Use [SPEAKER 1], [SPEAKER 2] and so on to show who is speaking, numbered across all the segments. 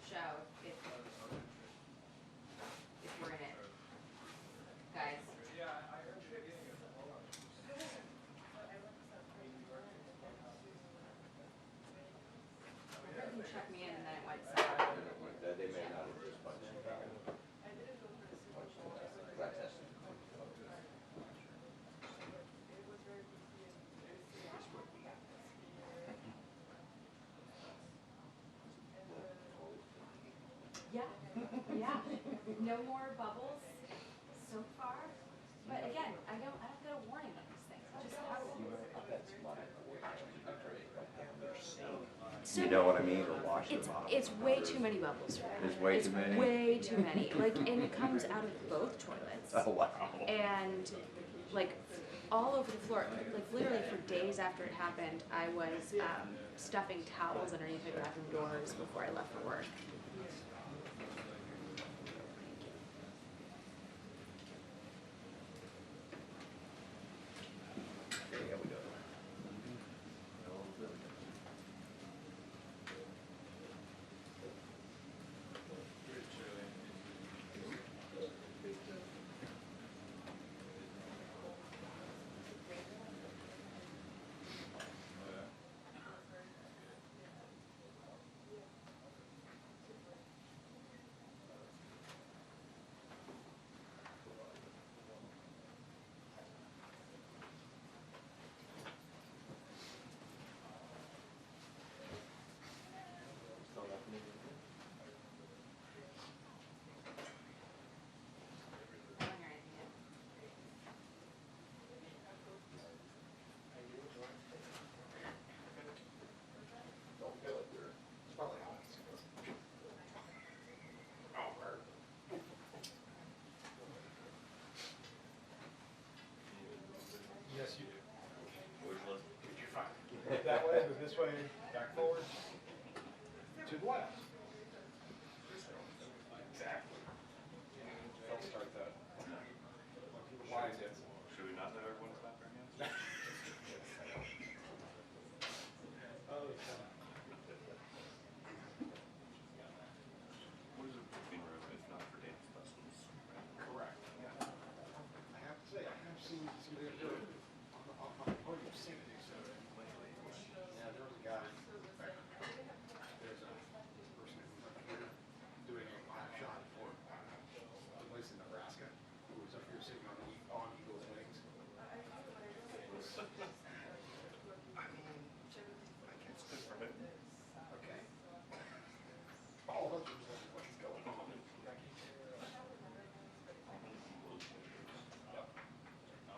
[SPEAKER 1] show if we're in it, guys.
[SPEAKER 2] Yeah, I heard you getting it.
[SPEAKER 1] You can check me in and then it went silent.
[SPEAKER 3] They may not have just punched it back. That testing.
[SPEAKER 1] Yeah, yeah. No more bubbles so far. But again, I don't get a warning on these things. It just happens.
[SPEAKER 3] You know what I mean? Or wash them off.
[SPEAKER 1] It's way too many bubbles for me.
[SPEAKER 3] There's way too many?
[SPEAKER 1] Way too many. Like, and it comes out of both toilets.
[SPEAKER 3] Oh, wow.
[SPEAKER 1] And like all over the floor, like literally for days after it happened, I was stuffing towels underneath my bathroom doors before I left for work.
[SPEAKER 3] Okay, here we go.
[SPEAKER 1] I don't hear anything yet.
[SPEAKER 3] Don't feel it there. It's probably hot. Oh, hurt.
[SPEAKER 2] Yes, you do.
[SPEAKER 3] You're fine.
[SPEAKER 2] That way, but this way, back forward, to the left.
[SPEAKER 3] Exactly.
[SPEAKER 2] Don't start that. Wind it.
[SPEAKER 4] Should we not let everyone clap their hands?
[SPEAKER 2] Oh, it's fine.
[SPEAKER 4] What is a booking room if not for dance lessons?
[SPEAKER 2] Correct. Yeah. I have to say, I have seen some of the on my podium singing. So lately, yeah, there was a guy. There's a person up here doing a live shot for a place in Nebraska who was up here sitting on eagle's wings.
[SPEAKER 4] I mean, I guess good for him.
[SPEAKER 2] Okay. All of us were like, what is going on?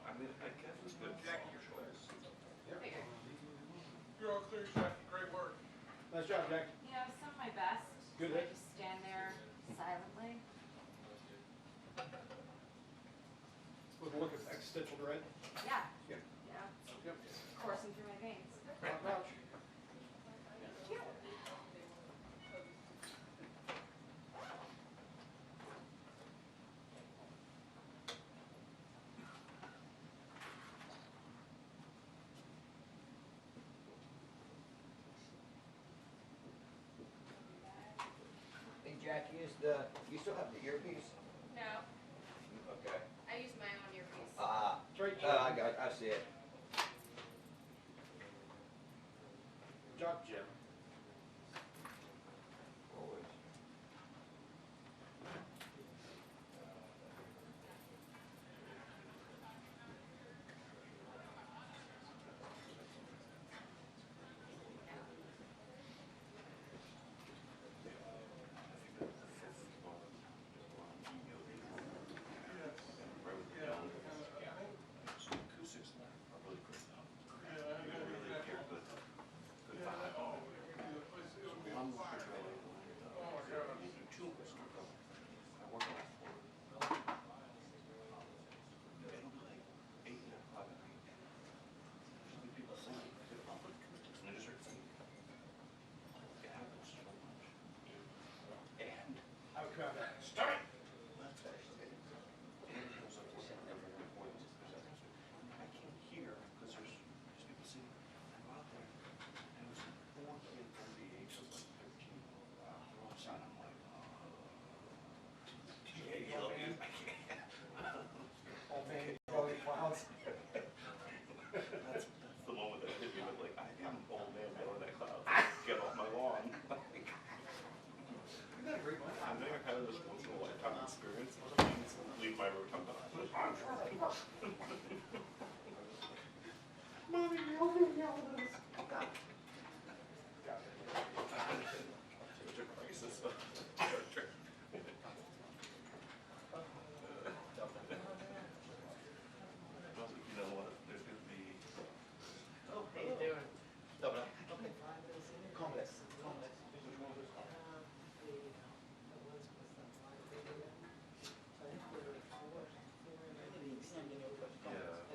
[SPEAKER 4] I mean, I guess it's good.
[SPEAKER 2] Jackie, your choice.
[SPEAKER 1] Figured.
[SPEAKER 2] You're all clear, Jackie. Great work. Nice job, Jackie.
[SPEAKER 1] You know, some of my best.
[SPEAKER 2] Good
[SPEAKER 1] So I
[SPEAKER 2] hit.
[SPEAKER 1] just stand there silently.
[SPEAKER 2] With a look of existential dread.
[SPEAKER 1] Yeah.
[SPEAKER 2] Yeah.
[SPEAKER 1] You know,
[SPEAKER 2] Yep.
[SPEAKER 1] coursing through my veins.
[SPEAKER 2] Not much.
[SPEAKER 3] Hey, Jackie, you still have the earpiece?
[SPEAKER 1] No,
[SPEAKER 3] Okay.
[SPEAKER 1] I use my own earpiece.
[SPEAKER 2] Straight
[SPEAKER 3] I see it.
[SPEAKER 2] Good job, Jim.
[SPEAKER 3] Always.
[SPEAKER 4] Acoustics are really good. Really hear good vibe.
[SPEAKER 2] Mommy, help me, help us.
[SPEAKER 4] Such a crisis. Also, you know what, there's gonna be,
[SPEAKER 3] Oh, how you doing?
[SPEAKER 2] Stop it.
[SPEAKER 3] Okay.
[SPEAKER 2] Complex.
[SPEAKER 4] yeah,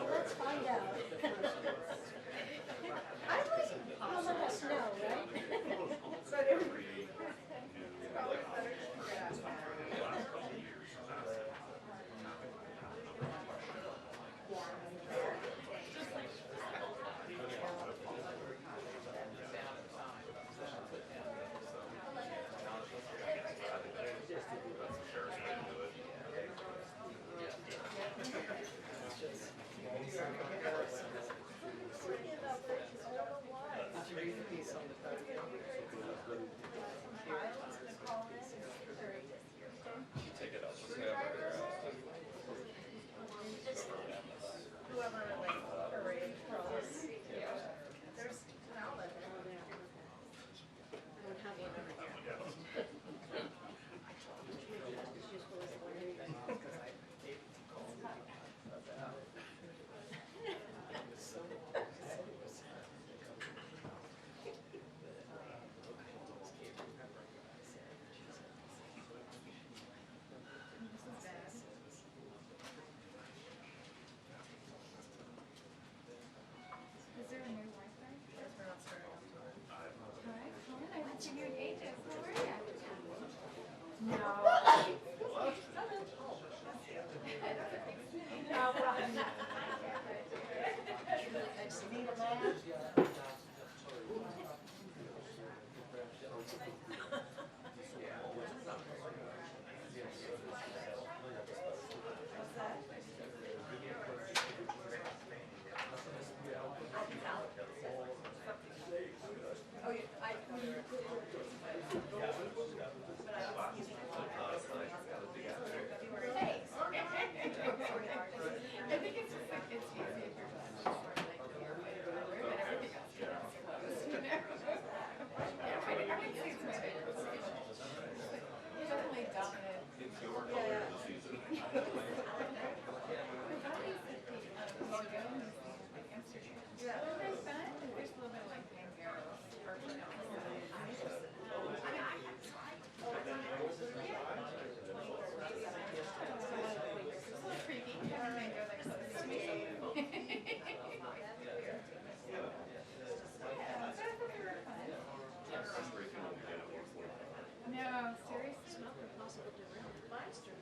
[SPEAKER 5] Let's find out. I like, you'll let us know, right? But every-
[SPEAKER 6] Is there a new Wi-Fi? Because we're not starting off tomorrow. Hi, Colin, I haven't seen you in ages. How are you? No. I think it's just like, it's easy if you're just short, like, you're way over, but everything else is close, you know? Yeah, I think it's my favorite station. Definitely dominant. Yeah. Well, there's fun, and there's a little bit of like Pangaros, or, you know, it's a little creepy, having mango that close to me. Yeah, but I thought they were fun. No, seriously?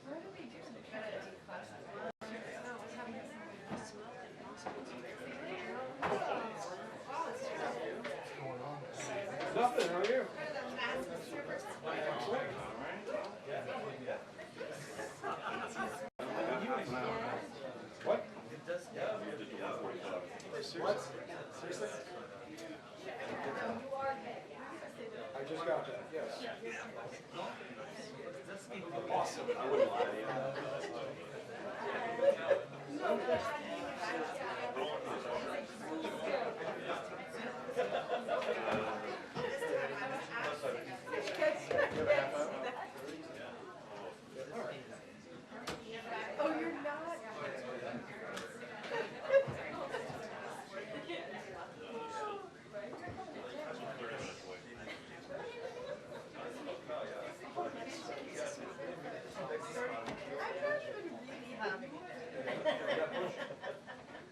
[SPEAKER 6] What did we do? We tried to declass it. No, I was having it
[SPEAKER 2] Nothing, how are you? What? What? Seriously? I just got that, yes. Awesome. I wouldn't lie to you.
[SPEAKER 6] Oh, you're not?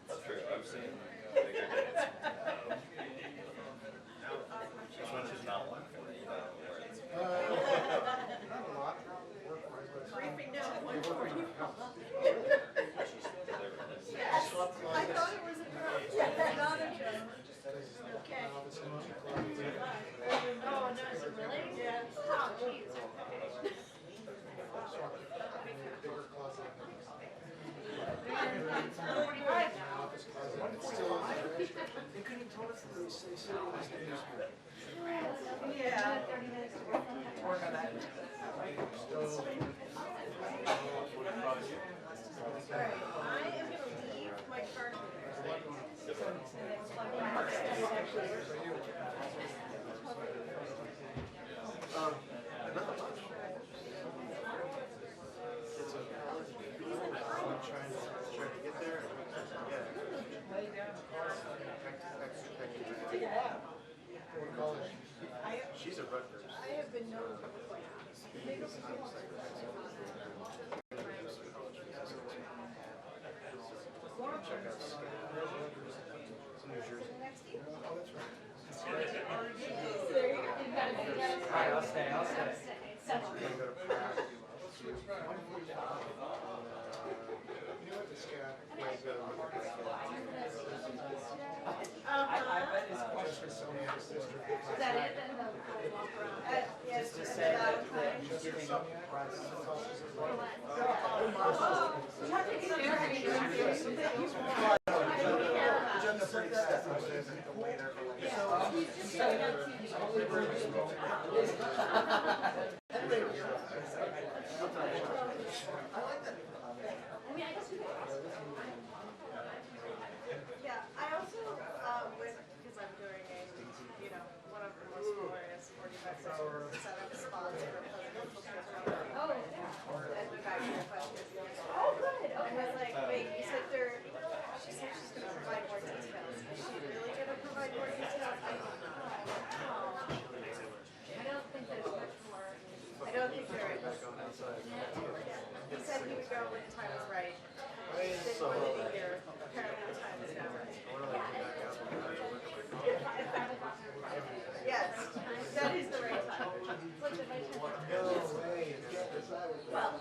[SPEAKER 4] That's true. I've seen bigger days. This one is not one for me, where it's
[SPEAKER 2] Not a lot.
[SPEAKER 5] Creeping down one
[SPEAKER 2] We're
[SPEAKER 5] for
[SPEAKER 2] working
[SPEAKER 5] you.
[SPEAKER 2] out.
[SPEAKER 5] Yes, I thought it was a joke. Yeah, not a joke. Okay. Oh, no, is it really? Yeah. Oh, geez.
[SPEAKER 2] Bigger closet. They couldn't have told us that they said it was the newspaper.
[SPEAKER 5] Yeah.
[SPEAKER 3] Work on that.
[SPEAKER 5] Alright, I am gonna leave my card there. And then plug in my stuff actually.
[SPEAKER 2] check out Scott. It's New Jersey. Oh, that's right.
[SPEAKER 3] Alright, I'll stay.
[SPEAKER 2] I'm gonna go to Prague. You know what, the Scott plays better with the
[SPEAKER 3] I bet his question is so
[SPEAKER 2] sister.
[SPEAKER 5] Is that it then? Yes.
[SPEAKER 3] just to say that he's giving up the prize.
[SPEAKER 5] Yeah, I also, went, because I'm doing a, one of the most glorious 45 second setup spots for presidential search. Oh, yeah. And the guy requested. Oh, good, okay. And I was like, wait, you said she said she's gonna provide more details. Is she really gonna provide more details? I don't know.
[SPEAKER 1] I don't think there's much more.
[SPEAKER 5] I don't think there is. He said he would go when the time was right. Didn't want to be here. Apparently the time is now right. Yes, that is the right time. Well,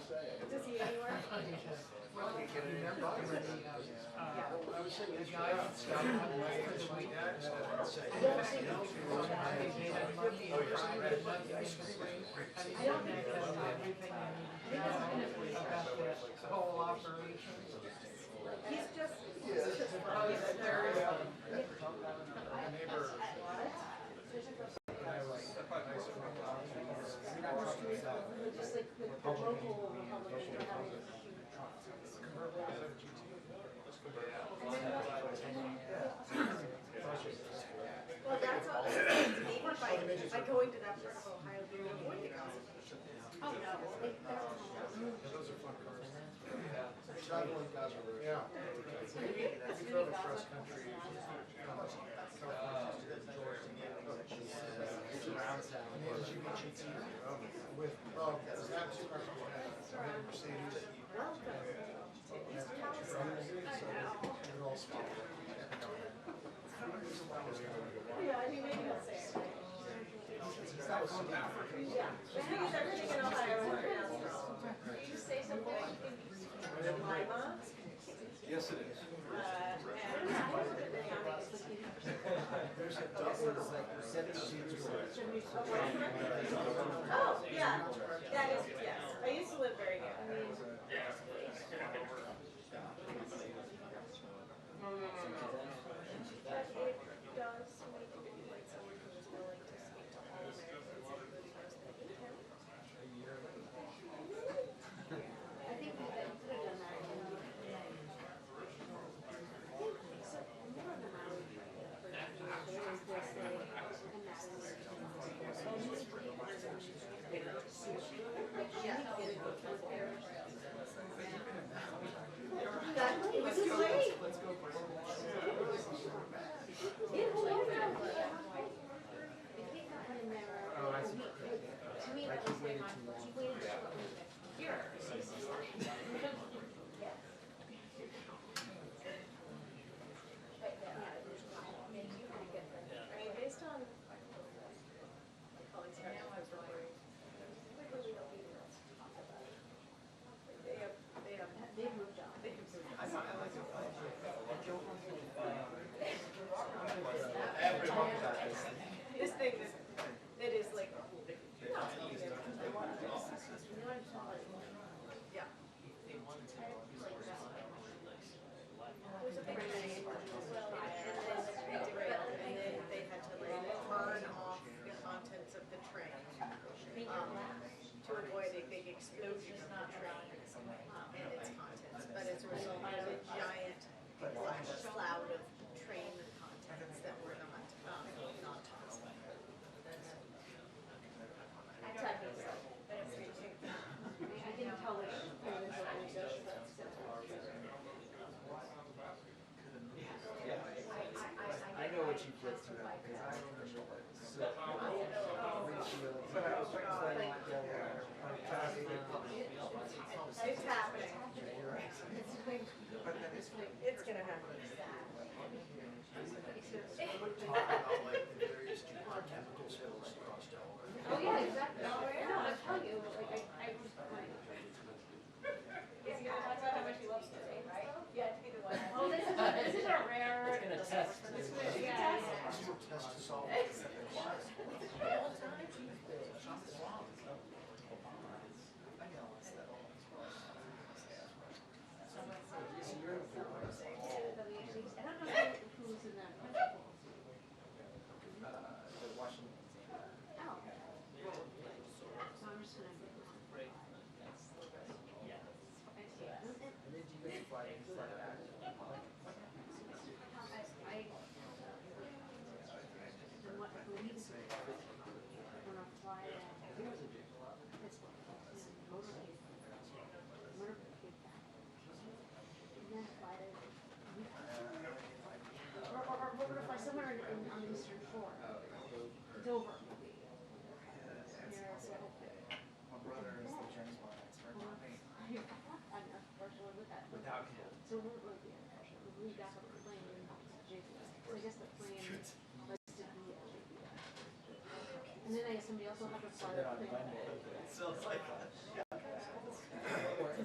[SPEAKER 5] does he anywhere?
[SPEAKER 3] Whole operation.
[SPEAKER 5] He's just well, that's all. Maybe by going to that part of Ohio, you would avoid the constitution.
[SPEAKER 1] Oh, no.
[SPEAKER 2] Those are fun cars. Traveling guys are really. Yeah. Maybe if you go to cross country, with, that two cars Mercedes.
[SPEAKER 5] Yeah, I mean, maybe he'll say it. Yeah, the thing is, everything in Ohio is pronounced wrong. Can you say something in Lima?
[SPEAKER 2] Yes, it is.
[SPEAKER 5] Oh, yeah, that is, yes. I used to live very near. But it does make it look like someone who is willing to speak to all Americans, including those that hate him.
[SPEAKER 1] I think we could have done that in so more of the Maui there is this
[SPEAKER 5] It was too late.
[SPEAKER 1] Oh, I see. To me, that was way more. She waited to show me here.
[SPEAKER 5] I mean, based on my colleagues' practice reporting, we don't need to talk about it. They've moved on. This thing that is like, yeah. There's a big thing, and then derailed, and then they had to like turn off the contents of the train to avoid a big explosion of the train and its contents. But as a result, there's a giant cloud of train contents that were not toxic.
[SPEAKER 1] I didn't tell her who was organization.
[SPEAKER 3] I know what you put through because I remember it. So,
[SPEAKER 5] It's happening. It's gonna happen.
[SPEAKER 3] test.
[SPEAKER 1] Yeah.
[SPEAKER 2] Test to solve.
[SPEAKER 1] I don't know who was in that principal.
[SPEAKER 3] The Washington.
[SPEAKER 1] Oh. So I'm just gonna.
[SPEAKER 3] Yeah. And then do you get to fly back?
[SPEAKER 1] And what I believe is when I fly it's motorcade back. And then fly to or we're gonna fly somewhere on the eastern shore. Dover. Yeah, so I hope that
[SPEAKER 3] My brother is the James Bond expert.
[SPEAKER 1] I'm unfortunately with that.
[SPEAKER 3] Without him.
[SPEAKER 1] So we back up the plane and JPS. So I guess the plane was to be at JPS. And then I guess somebody else will have to fly the
[SPEAKER 3] On
[SPEAKER 1] plane.
[SPEAKER 3] Monday. So it's like,
[SPEAKER 1] Because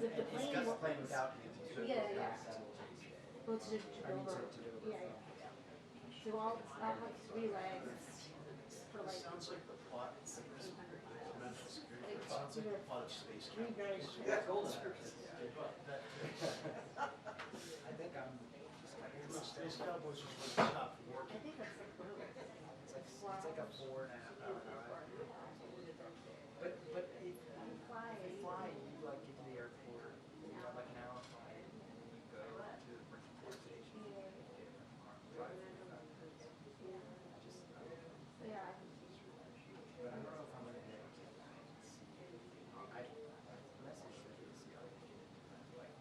[SPEAKER 1] if the plane
[SPEAKER 3] discuss
[SPEAKER 1] will-
[SPEAKER 3] playing without him.
[SPEAKER 1] Yeah. Well, to Dover.
[SPEAKER 3] to Dover.
[SPEAKER 1] Yeah. So I'll have 3 legs for like
[SPEAKER 2] Sounds like the plot.
[SPEAKER 1] 800 miles.
[SPEAKER 2] Sounds like the plot of Space
[SPEAKER 1] 3 very short.
[SPEAKER 3] Yeah, gold description. I think I'm just kind of.
[SPEAKER 2] Space Cowboys is like the top
[SPEAKER 1] I
[SPEAKER 2] working.
[SPEAKER 1] think that's like blue.
[SPEAKER 3] It's like a 4.5 hour drive. But if you fly, you like get to the airport, you have like an hour flight, and then you go to the port station.
[SPEAKER 1] Yeah.
[SPEAKER 3] But I don't know if I'm gonna get it. I messaged the ACL. Like,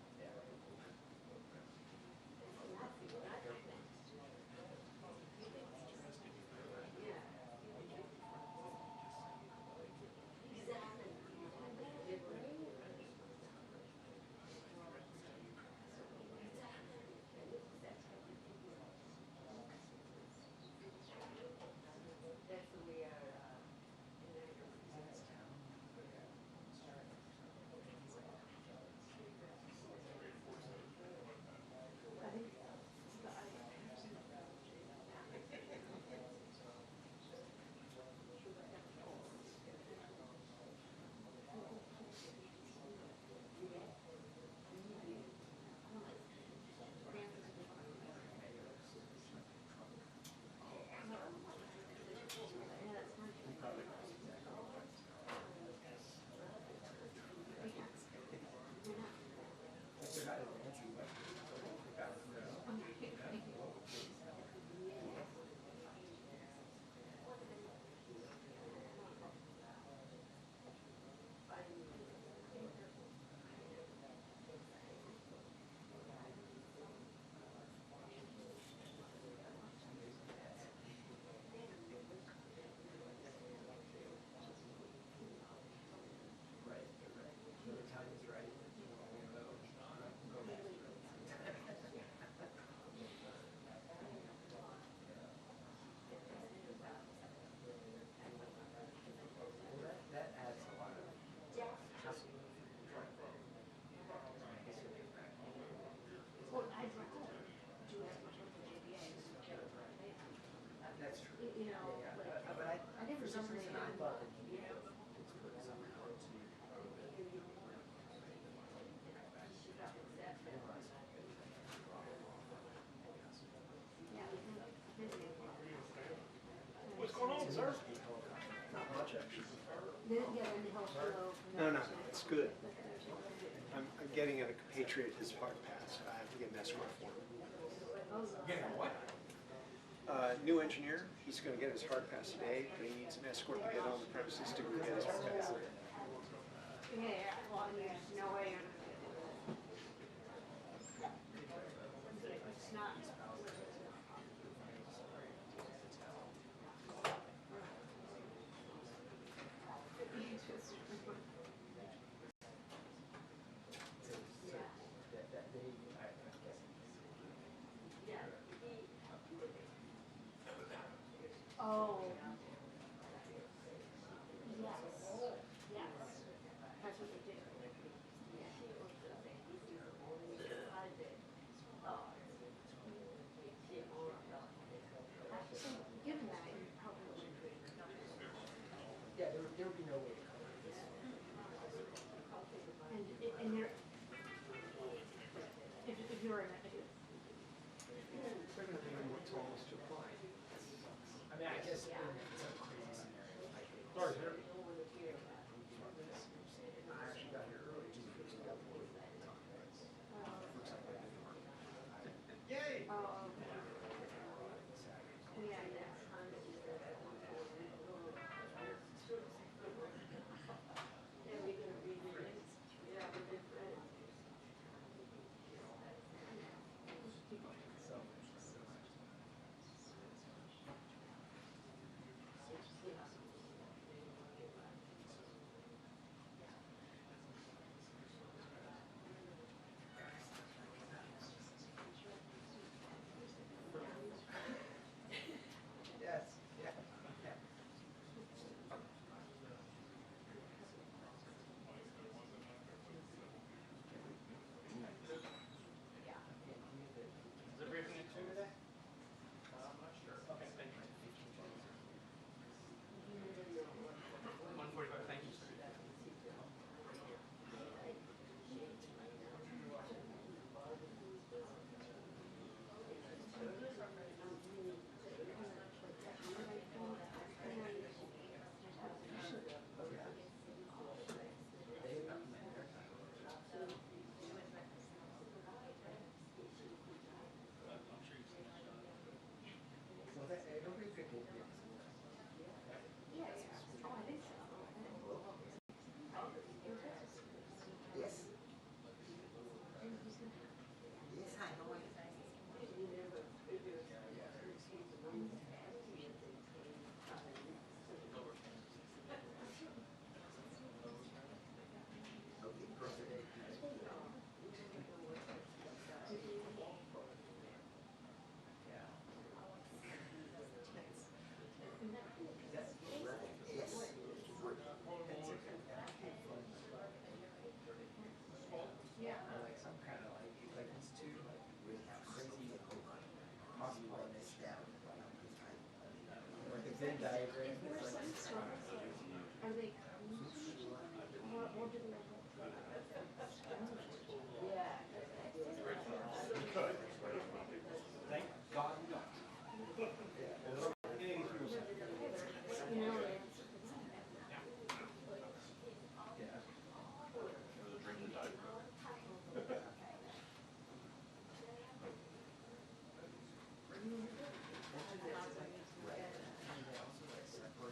[SPEAKER 3] yeah.
[SPEAKER 1] Well, I'd like to do as much work with JBA as we can.
[SPEAKER 3] That's true.
[SPEAKER 1] You know,
[SPEAKER 3] Yeah,
[SPEAKER 1] like,
[SPEAKER 3] but
[SPEAKER 1] I think
[SPEAKER 3] for some reason I
[SPEAKER 1] understand.
[SPEAKER 3] thought that he was put somehow to.
[SPEAKER 1] Yeah.
[SPEAKER 2] What's going on, sir?
[SPEAKER 3] Not much actually.
[SPEAKER 1] Then the health flow.
[SPEAKER 7] No, it's good. I'm getting a compatriot his hard pass. I have to get an escort for him.
[SPEAKER 2] Getting what?
[SPEAKER 7] New engineer, he's going to get his hard pass today, but he needs an escort to get on the premises to get his hard pass.
[SPEAKER 1] Yeah, well, there's no way you're gonna get it. It's not.
[SPEAKER 3] That day, I'm guessing.
[SPEAKER 1] Oh. Yes. Yes. That's what they did.
[SPEAKER 7] They're gonna be what tools to apply.
[SPEAKER 3] I mean, I guess in some crazy scenario, like.
[SPEAKER 2] Sorry, sir.
[SPEAKER 3] I actually got here early just because I got bored of talking about it. Looks like I didn't work.
[SPEAKER 2] Yay!
[SPEAKER 3] Yes, yeah.
[SPEAKER 2] Is there briefing at 2 today? I'm not sure. Okay, thank you. 1:45, thank you, sir.
[SPEAKER 3] Well, it'll be a good day. Yes. Yes, hi, how are you? Okay, perfect. Yes. Like some kind of like institute, like crazy possibilities down. Like a Venn diagram. It's like,
[SPEAKER 1] Are they what do they
[SPEAKER 2] Thank God we don't.
[SPEAKER 1] you know,
[SPEAKER 4] There was a dream that died.
[SPEAKER 3] and they also like separate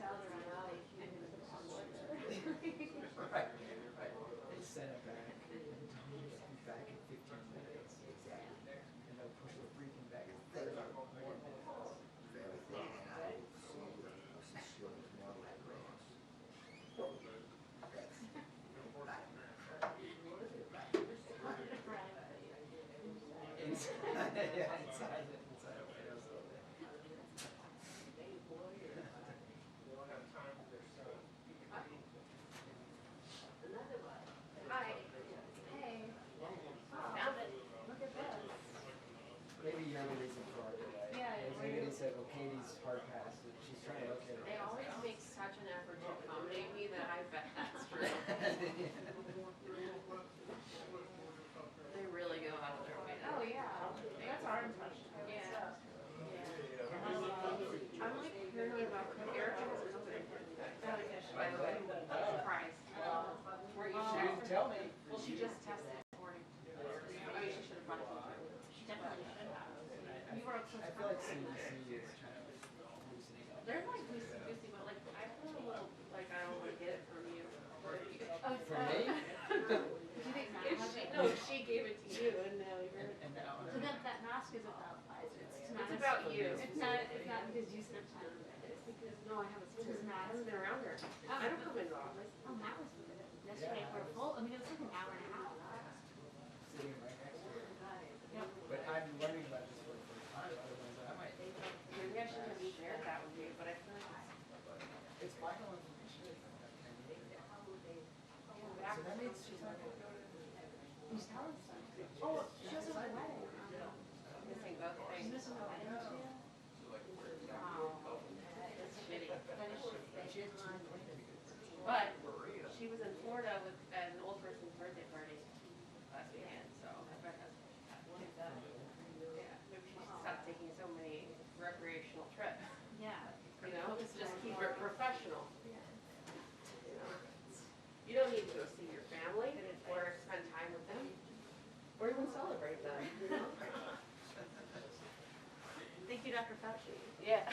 [SPEAKER 6] salad around and
[SPEAKER 3] Right, right. They send it back, and you'll be back in 15 minutes. Exactly. And they'll push the briefing back in 30 more minutes. Inside it.
[SPEAKER 6] Hi. Hey. Found it. Look at this.
[SPEAKER 3] Maybe you're the reason for our delay.
[SPEAKER 6] Yeah,
[SPEAKER 3] Maybe they said, well, Katie's hard pass, she's trying to locate her.
[SPEAKER 8] They always make such an effort to accommodate me that I bet that's true. They really go out of their way.
[SPEAKER 6] Oh, yeah. That's our impression.
[SPEAKER 8] Yeah. I'm like paranoid about Erica has a company. By the way, surprise. Weren't you
[SPEAKER 3] She
[SPEAKER 8] sure?
[SPEAKER 3] didn't tell me.
[SPEAKER 8] Well, she just tested this morning. I mean, she should have brought it to you.
[SPEAKER 6] She definitely should have. You were so
[SPEAKER 3] I feel like CDC is kind of loosening up.
[SPEAKER 8] They're like loosey-goosey, but like, I feel a little, like, I don't want to get it from you.
[SPEAKER 6] Oh,
[SPEAKER 3] For me?
[SPEAKER 6] do you think Matt has it?
[SPEAKER 8] No, she gave it to you, and now you're.
[SPEAKER 3] And now.
[SPEAKER 6] So that mask is about Pfizer.
[SPEAKER 8] It's about you.
[SPEAKER 6] It's not because you spent time with it. It's because,
[SPEAKER 8] No, I haven't seen
[SPEAKER 6] Does
[SPEAKER 8] her.
[SPEAKER 6] Matt-
[SPEAKER 8] I haven't been around her. I don't come into office.
[SPEAKER 6] oh, Matt was with it yesterday for a full, I mean, it was like an hour and a half.
[SPEAKER 3] Sitting right next to her.
[SPEAKER 6] Yep.
[SPEAKER 3] But I'm learning about this for the first time, otherwise I might.
[SPEAKER 8] Maybe I shouldn't have shared that with you, but I feel like
[SPEAKER 3] It's vital information. So that means she's not gonna go to.
[SPEAKER 6] Who's telling us? Oh, she was at a wedding.
[SPEAKER 8] missing both
[SPEAKER 6] She's
[SPEAKER 8] things.
[SPEAKER 6] missing the wedding too?
[SPEAKER 8] Wow. That's shitty.
[SPEAKER 6] That is shitty.
[SPEAKER 8] But she was in Florida with an old person's birthday party last weekend, so I bet that's. Yeah, maybe she should stop taking so many recreational trips,
[SPEAKER 6] Yeah.
[SPEAKER 8] you know, just keep it professional.
[SPEAKER 6] Yeah.
[SPEAKER 8] You know? You don't need to go see your family or spend time with them or even celebrate them, you know?
[SPEAKER 6] Thank you, Dr. Fauci.
[SPEAKER 8] Yeah.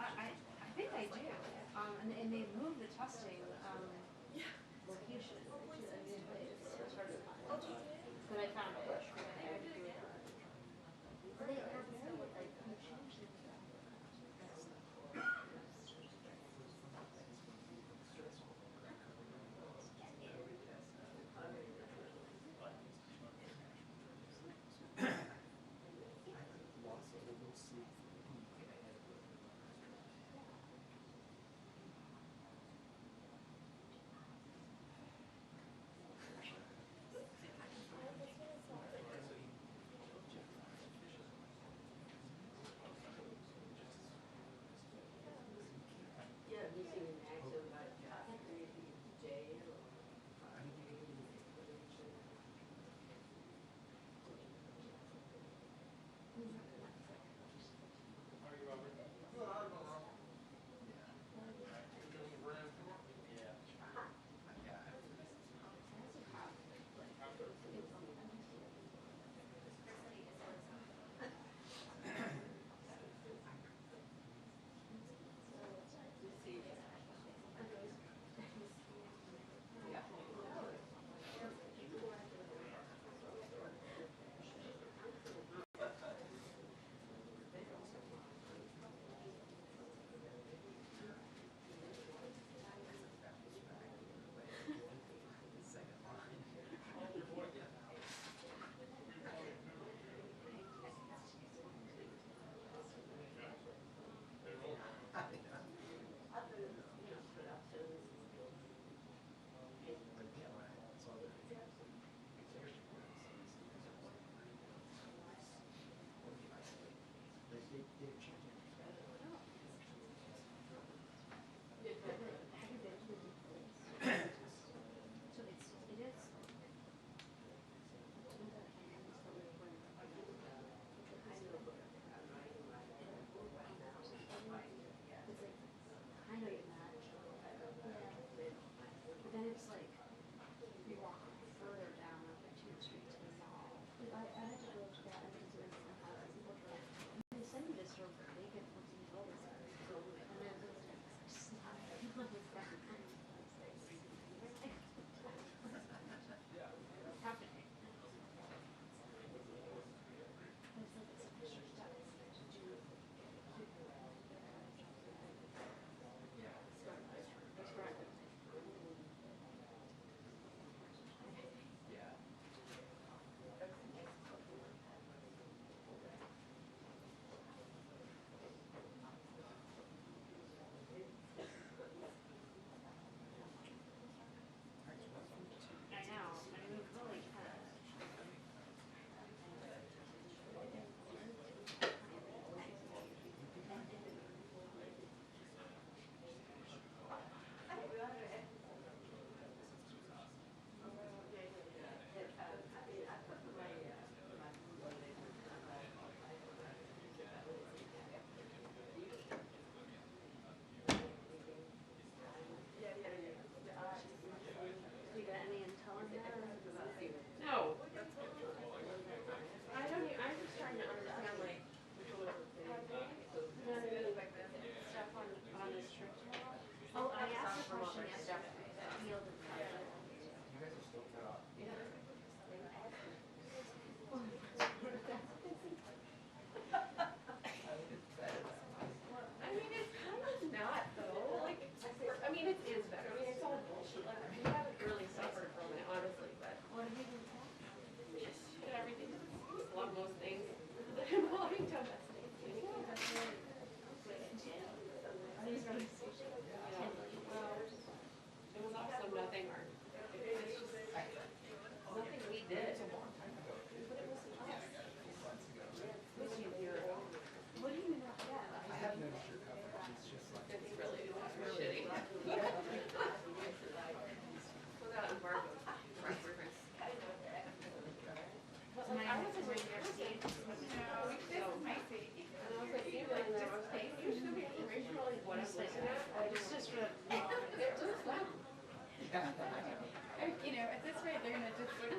[SPEAKER 6] I think I do. And they moved the testing, location, which is a new place. It's hard to find. But I found it. But they have no, like, you change it.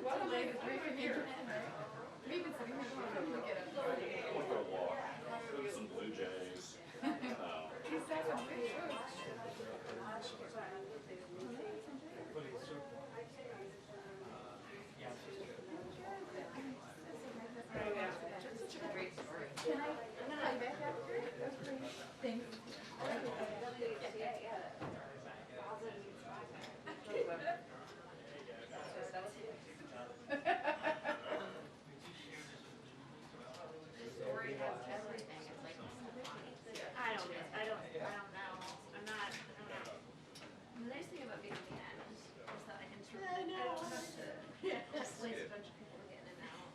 [SPEAKER 6] Well, I'm like, it's right here. We've been sitting here trying to get up.
[SPEAKER 4] Went for a walk, some blue jays.
[SPEAKER 6] He says I'm pretty sure.
[SPEAKER 8] Such a great story.
[SPEAKER 6] Can I play back after? Thanks.
[SPEAKER 8] The story has everything. It's like, I don't know. I'm not,
[SPEAKER 1] The nice thing about being the end is that I can sort of, I don't have to displace a bunch of people to get in and out.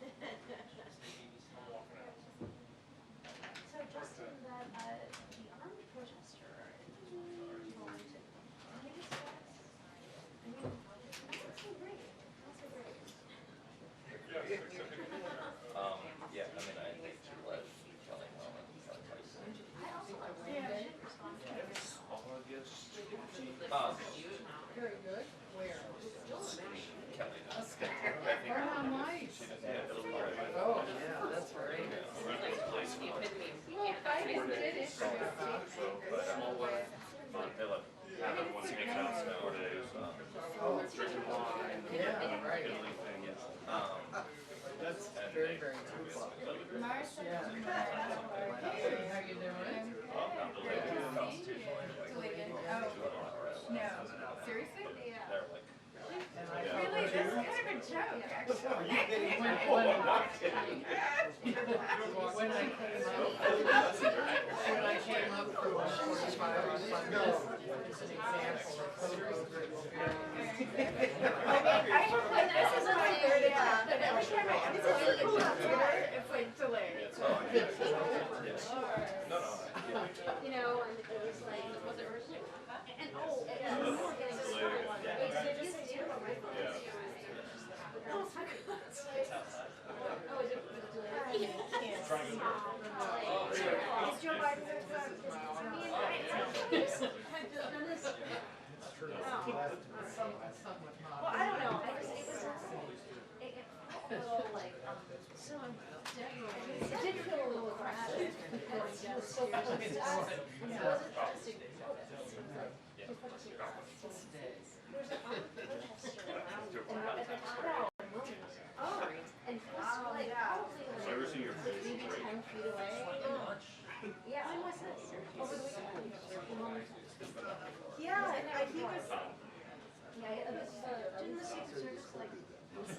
[SPEAKER 1] So Justin, that the armed protester involved, I think it's I mean, that's so great. That's so great.
[SPEAKER 9] Yeah, I mean, I think she led Kelly well and Kelly Tyson.
[SPEAKER 1] I also like Landon responsibility.
[SPEAKER 6] Very good. Where?
[SPEAKER 9] Kelly does.
[SPEAKER 6] Oh, nice.
[SPEAKER 9] She does, yeah, it'll be right.
[SPEAKER 3] Oh, yeah, that's right.
[SPEAKER 8] like, the epitome of
[SPEAKER 6] Well, Biden did issue a statement
[SPEAKER 4] But
[SPEAKER 6] with,
[SPEAKER 4] they let everyone sneak out nowadays.
[SPEAKER 3] Oh,
[SPEAKER 4] Drinking wine.
[SPEAKER 3] yeah, right.
[SPEAKER 4] Italy thing, yes.
[SPEAKER 3] That's
[SPEAKER 4] And
[SPEAKER 3] very,
[SPEAKER 4] they
[SPEAKER 3] very true.
[SPEAKER 4] basically
[SPEAKER 6] Marcia,
[SPEAKER 3] Yeah.
[SPEAKER 6] hey, how you doing?
[SPEAKER 4] delayed it constitutionally.
[SPEAKER 6] Delayed. Oh, no, seriously?
[SPEAKER 4] They're like,
[SPEAKER 3] And I
[SPEAKER 6] Really, that's kind of a joke, actually.
[SPEAKER 3] when I came up for 145 on Monday, it's an example of co-broker experience.
[SPEAKER 6] This is my third attempt, and every time I pull up Twitter, it's like delayed.
[SPEAKER 1] You know, and it was like,
[SPEAKER 8] was it originally?
[SPEAKER 1] and oh, and we were getting started. They just did it on my phone.
[SPEAKER 4] yeah.
[SPEAKER 1] Oh, my God. Oh, is it delayed? Is Joe Biden going to start? Me and I have done this. Well, I don't know. I just, it was, it felt a little like, so it did feel a little aggressive because he was so close to us. And it wasn't protesting protest. It was like, he was protesting us. There's an armed protester around and at the crowd. Oh, and he was like, probably
[SPEAKER 4] Servicing your
[SPEAKER 1] like maybe
[SPEAKER 4] food,
[SPEAKER 1] 10 feet away. Yeah, when was this? Over the weekend.
[SPEAKER 5] yeah, and he was,
[SPEAKER 1] Yeah, didn't the Secret Service like?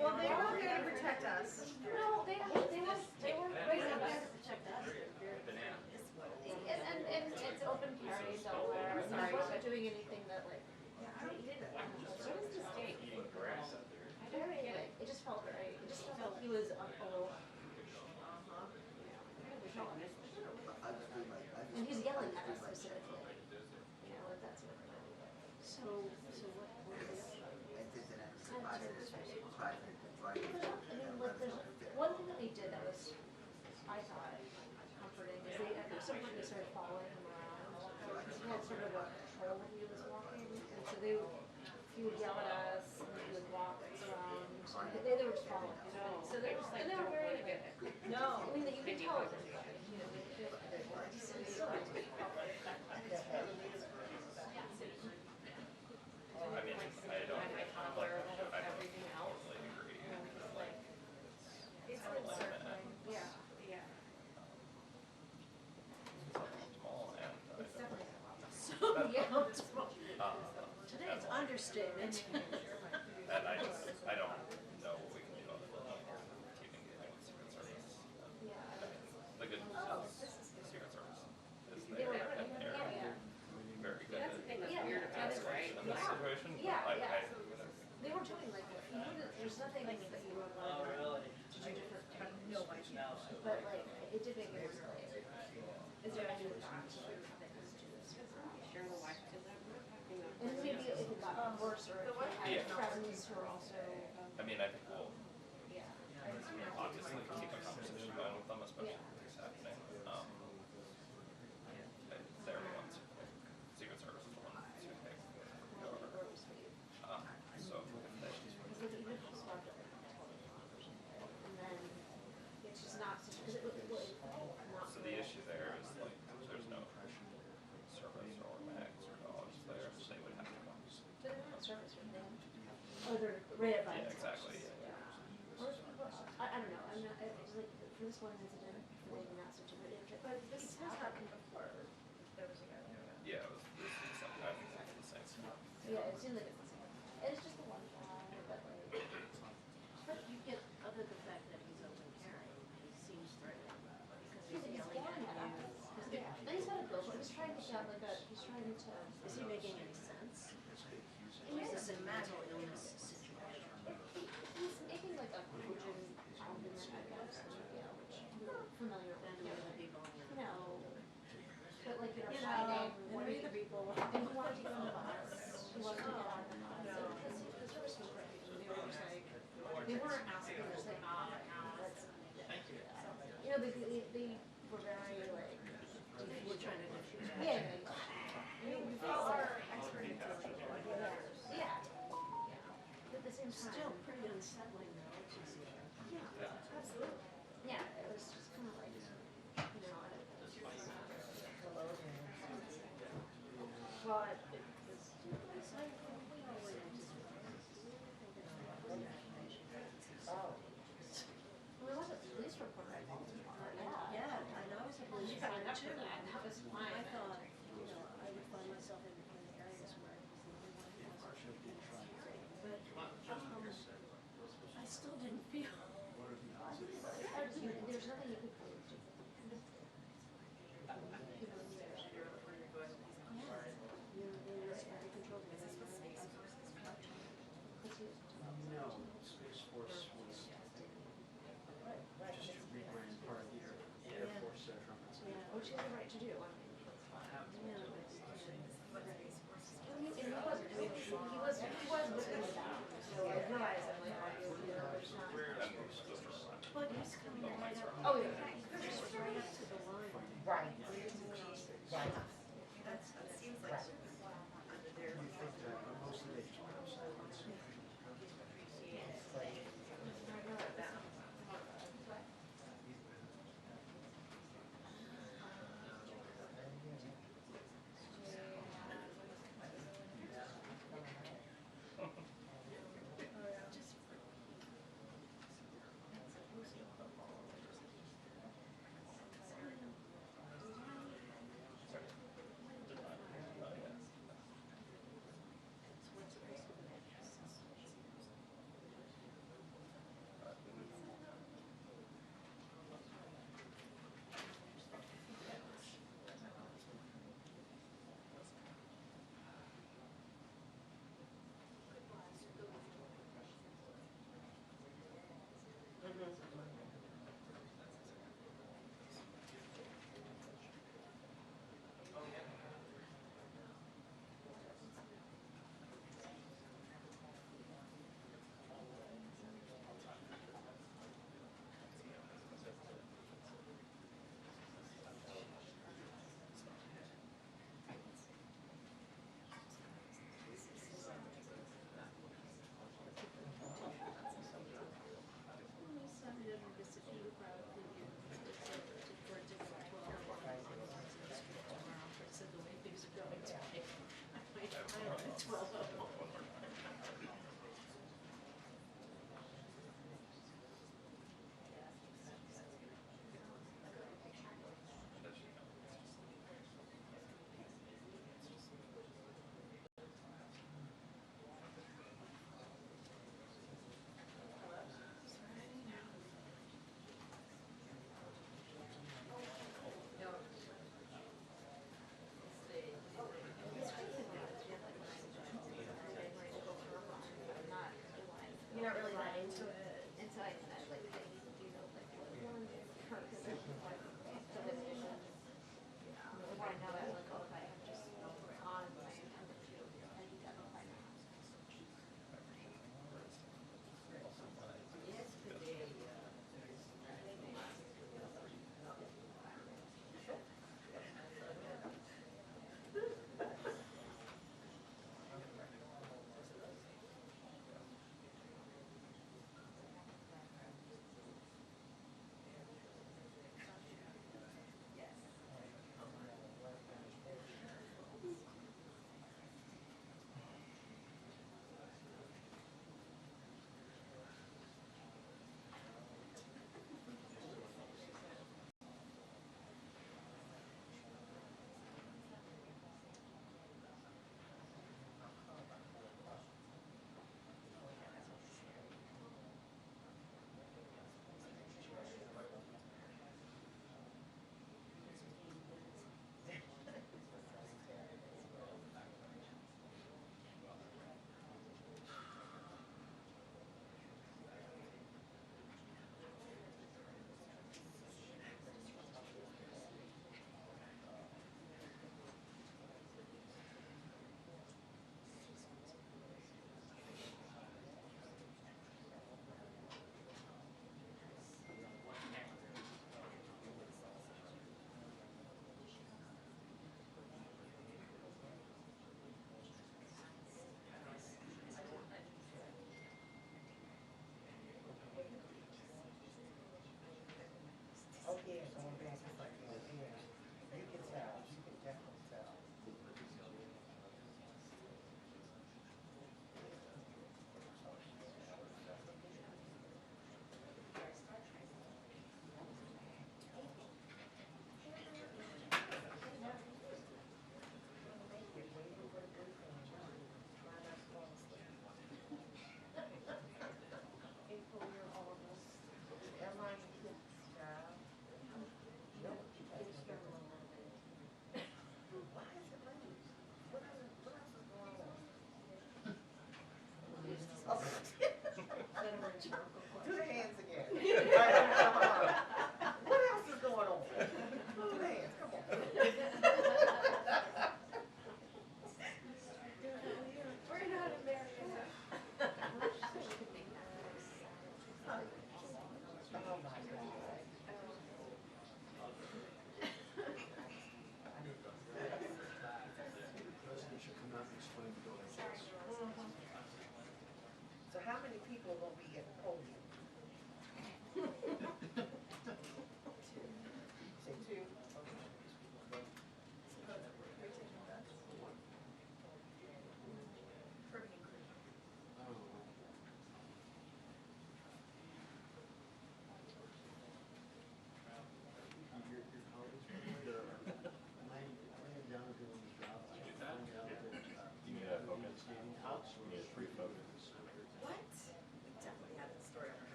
[SPEAKER 5] well, they were there to protect us.
[SPEAKER 1] No, they were right up there to protect us. And it's open carry, Delaware. Sorry, he wasn't doing anything that like. He didn't. So was the state. Very like, it just felt very. It just felt like he was a little. And he's yelling at us specifically. You know, like that sort of thing. So what? I mean, like, there's one thing that they did that was, I thought, comforting, is they, at some point they started following him around, because he had sort of a patrol when he was walking, and so he would yell at us, and he would walk us around, and they were just following him. So they were, and they were very good.
[SPEAKER 5] No.
[SPEAKER 1] I mean, you can tell it was like, you know, they still had to be public.
[SPEAKER 9] I mean, I don't, I
[SPEAKER 8] Everything else.
[SPEAKER 9] totally agree.
[SPEAKER 8] Like,
[SPEAKER 1] It's been circling, yeah.
[SPEAKER 8] yeah.
[SPEAKER 9] Small and
[SPEAKER 1] It's definitely a lot.
[SPEAKER 9] uh,
[SPEAKER 1] Today it's understatement.
[SPEAKER 9] and I don't know what we can do other than keep engaging with Secret Service.
[SPEAKER 1] Yeah.
[SPEAKER 9] The good news
[SPEAKER 1] Oh,
[SPEAKER 9] is Secret Service is
[SPEAKER 1] They
[SPEAKER 9] there
[SPEAKER 1] were,
[SPEAKER 9] and they're
[SPEAKER 1] yeah.
[SPEAKER 9] very good
[SPEAKER 8] That's the thing that's
[SPEAKER 1] Yeah,
[SPEAKER 8] weird about it, right?
[SPEAKER 9] in this situation.
[SPEAKER 1] Yeah,
[SPEAKER 9] I,
[SPEAKER 1] yeah.
[SPEAKER 9] I,
[SPEAKER 1] They were doing like, you wouldn't, there's nothing that you were allowed to do different things. But like, it did make it really. Is there any that comes to this?
[SPEAKER 8] Share the wife did that, you know.
[SPEAKER 1] And maybe if it got worse or if you had friends who are also,
[SPEAKER 9] I mean, I think we'll
[SPEAKER 1] yeah.
[SPEAKER 9] obviously keep a conversation going with them, especially
[SPEAKER 1] Yeah.
[SPEAKER 9] if it's happening. They're the ones, Secret Service is the one to take over. So if they,
[SPEAKER 1] Because like even if you start to like tell before an incident, maybe not such a big incident,
[SPEAKER 5] But this has happened before. There was a guy there.
[SPEAKER 9] Yeah, it was, I think it's the same.
[SPEAKER 1] Yeah, it seemed like it's the same. It's just the one guy, but like,
[SPEAKER 10] But you get, other the fact that he's open carrying, he seems threatening, because
[SPEAKER 1] he's
[SPEAKER 10] he's yelling
[SPEAKER 1] yelling
[SPEAKER 10] at
[SPEAKER 1] at
[SPEAKER 10] you.
[SPEAKER 1] us. Yeah, and he's got a billboard, he's trying to sound like a, he's trying to.
[SPEAKER 10] Is he making any sense? Or is this a mental illness situation?
[SPEAKER 1] He's making like a cogent argument, I guess, you know, which we're familiar with.
[SPEAKER 10] And with the people in the.
[SPEAKER 1] No. But like,
[SPEAKER 10] You
[SPEAKER 1] Friday,
[SPEAKER 10] know,
[SPEAKER 1] when
[SPEAKER 10] and
[SPEAKER 1] we,
[SPEAKER 10] we the people.
[SPEAKER 1] and he wanted to get on the bus, he wanted to get on the bus, because the service was great, and they were just like, they weren't asking, they were just like, let's. You know, they were very like.
[SPEAKER 10] We're trying to diffuse that.
[SPEAKER 1] Yeah, yeah,
[SPEAKER 5] You all are expert in dealing with
[SPEAKER 1] yeah. Yeah. But at the same time.
[SPEAKER 10] Still pretty unsettling though, it's just.
[SPEAKER 1] Yeah, absolutely. Yeah, it was just kind of like, you know, but it was,
[SPEAKER 10] It's like, we always
[SPEAKER 1] well, there was a police report I called tomorrow, yeah.
[SPEAKER 10] Yeah, I know, it's a police
[SPEAKER 1] You signed
[SPEAKER 10] report
[SPEAKER 1] up for
[SPEAKER 10] too.
[SPEAKER 1] that, that was fine.
[SPEAKER 10] I thought, you know, I would find myself in areas where I was the only one who wasn't being carried. But, I still didn't feel.
[SPEAKER 1] There's nothing you could do.
[SPEAKER 7] No, Space Force was just to rebrand part of the Air Force trumpets.
[SPEAKER 1] Which is the right to do, I mean, that's fine. And he wasn't, I mean, he was within the bounds, so I realize that like, obviously, there's not.
[SPEAKER 10] But he's coming right up.
[SPEAKER 1] Oh, yeah.
[SPEAKER 10] Just right up to the line.
[SPEAKER 11] Right.
[SPEAKER 10] Right.
[SPEAKER 5] that seems like under their.
[SPEAKER 7] You think that most of the days were outside.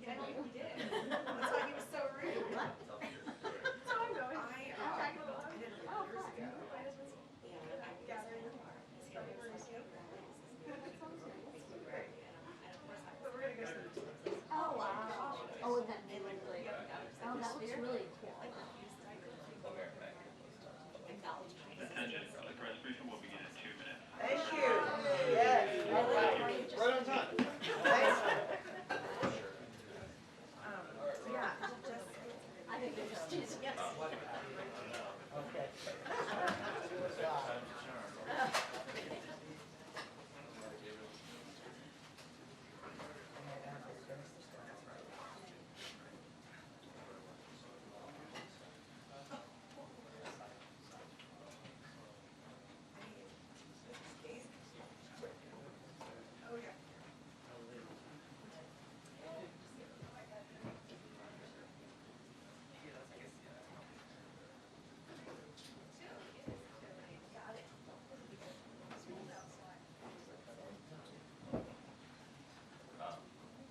[SPEAKER 5] I know he did. That's why he was so rude. So I'm going. I did it years ago. And I gathered the car. But we're gonna go to the
[SPEAKER 1] Oh, wow. Oh, and that made like, oh, that looks really cool.
[SPEAKER 4] Attention, the presentation will begin in 2 minutes.
[SPEAKER 3] Thank you. Yes.
[SPEAKER 2] Right on time.
[SPEAKER 5] Yeah, just.
[SPEAKER 1] I think they're just teasing us.
[SPEAKER 3] Okay.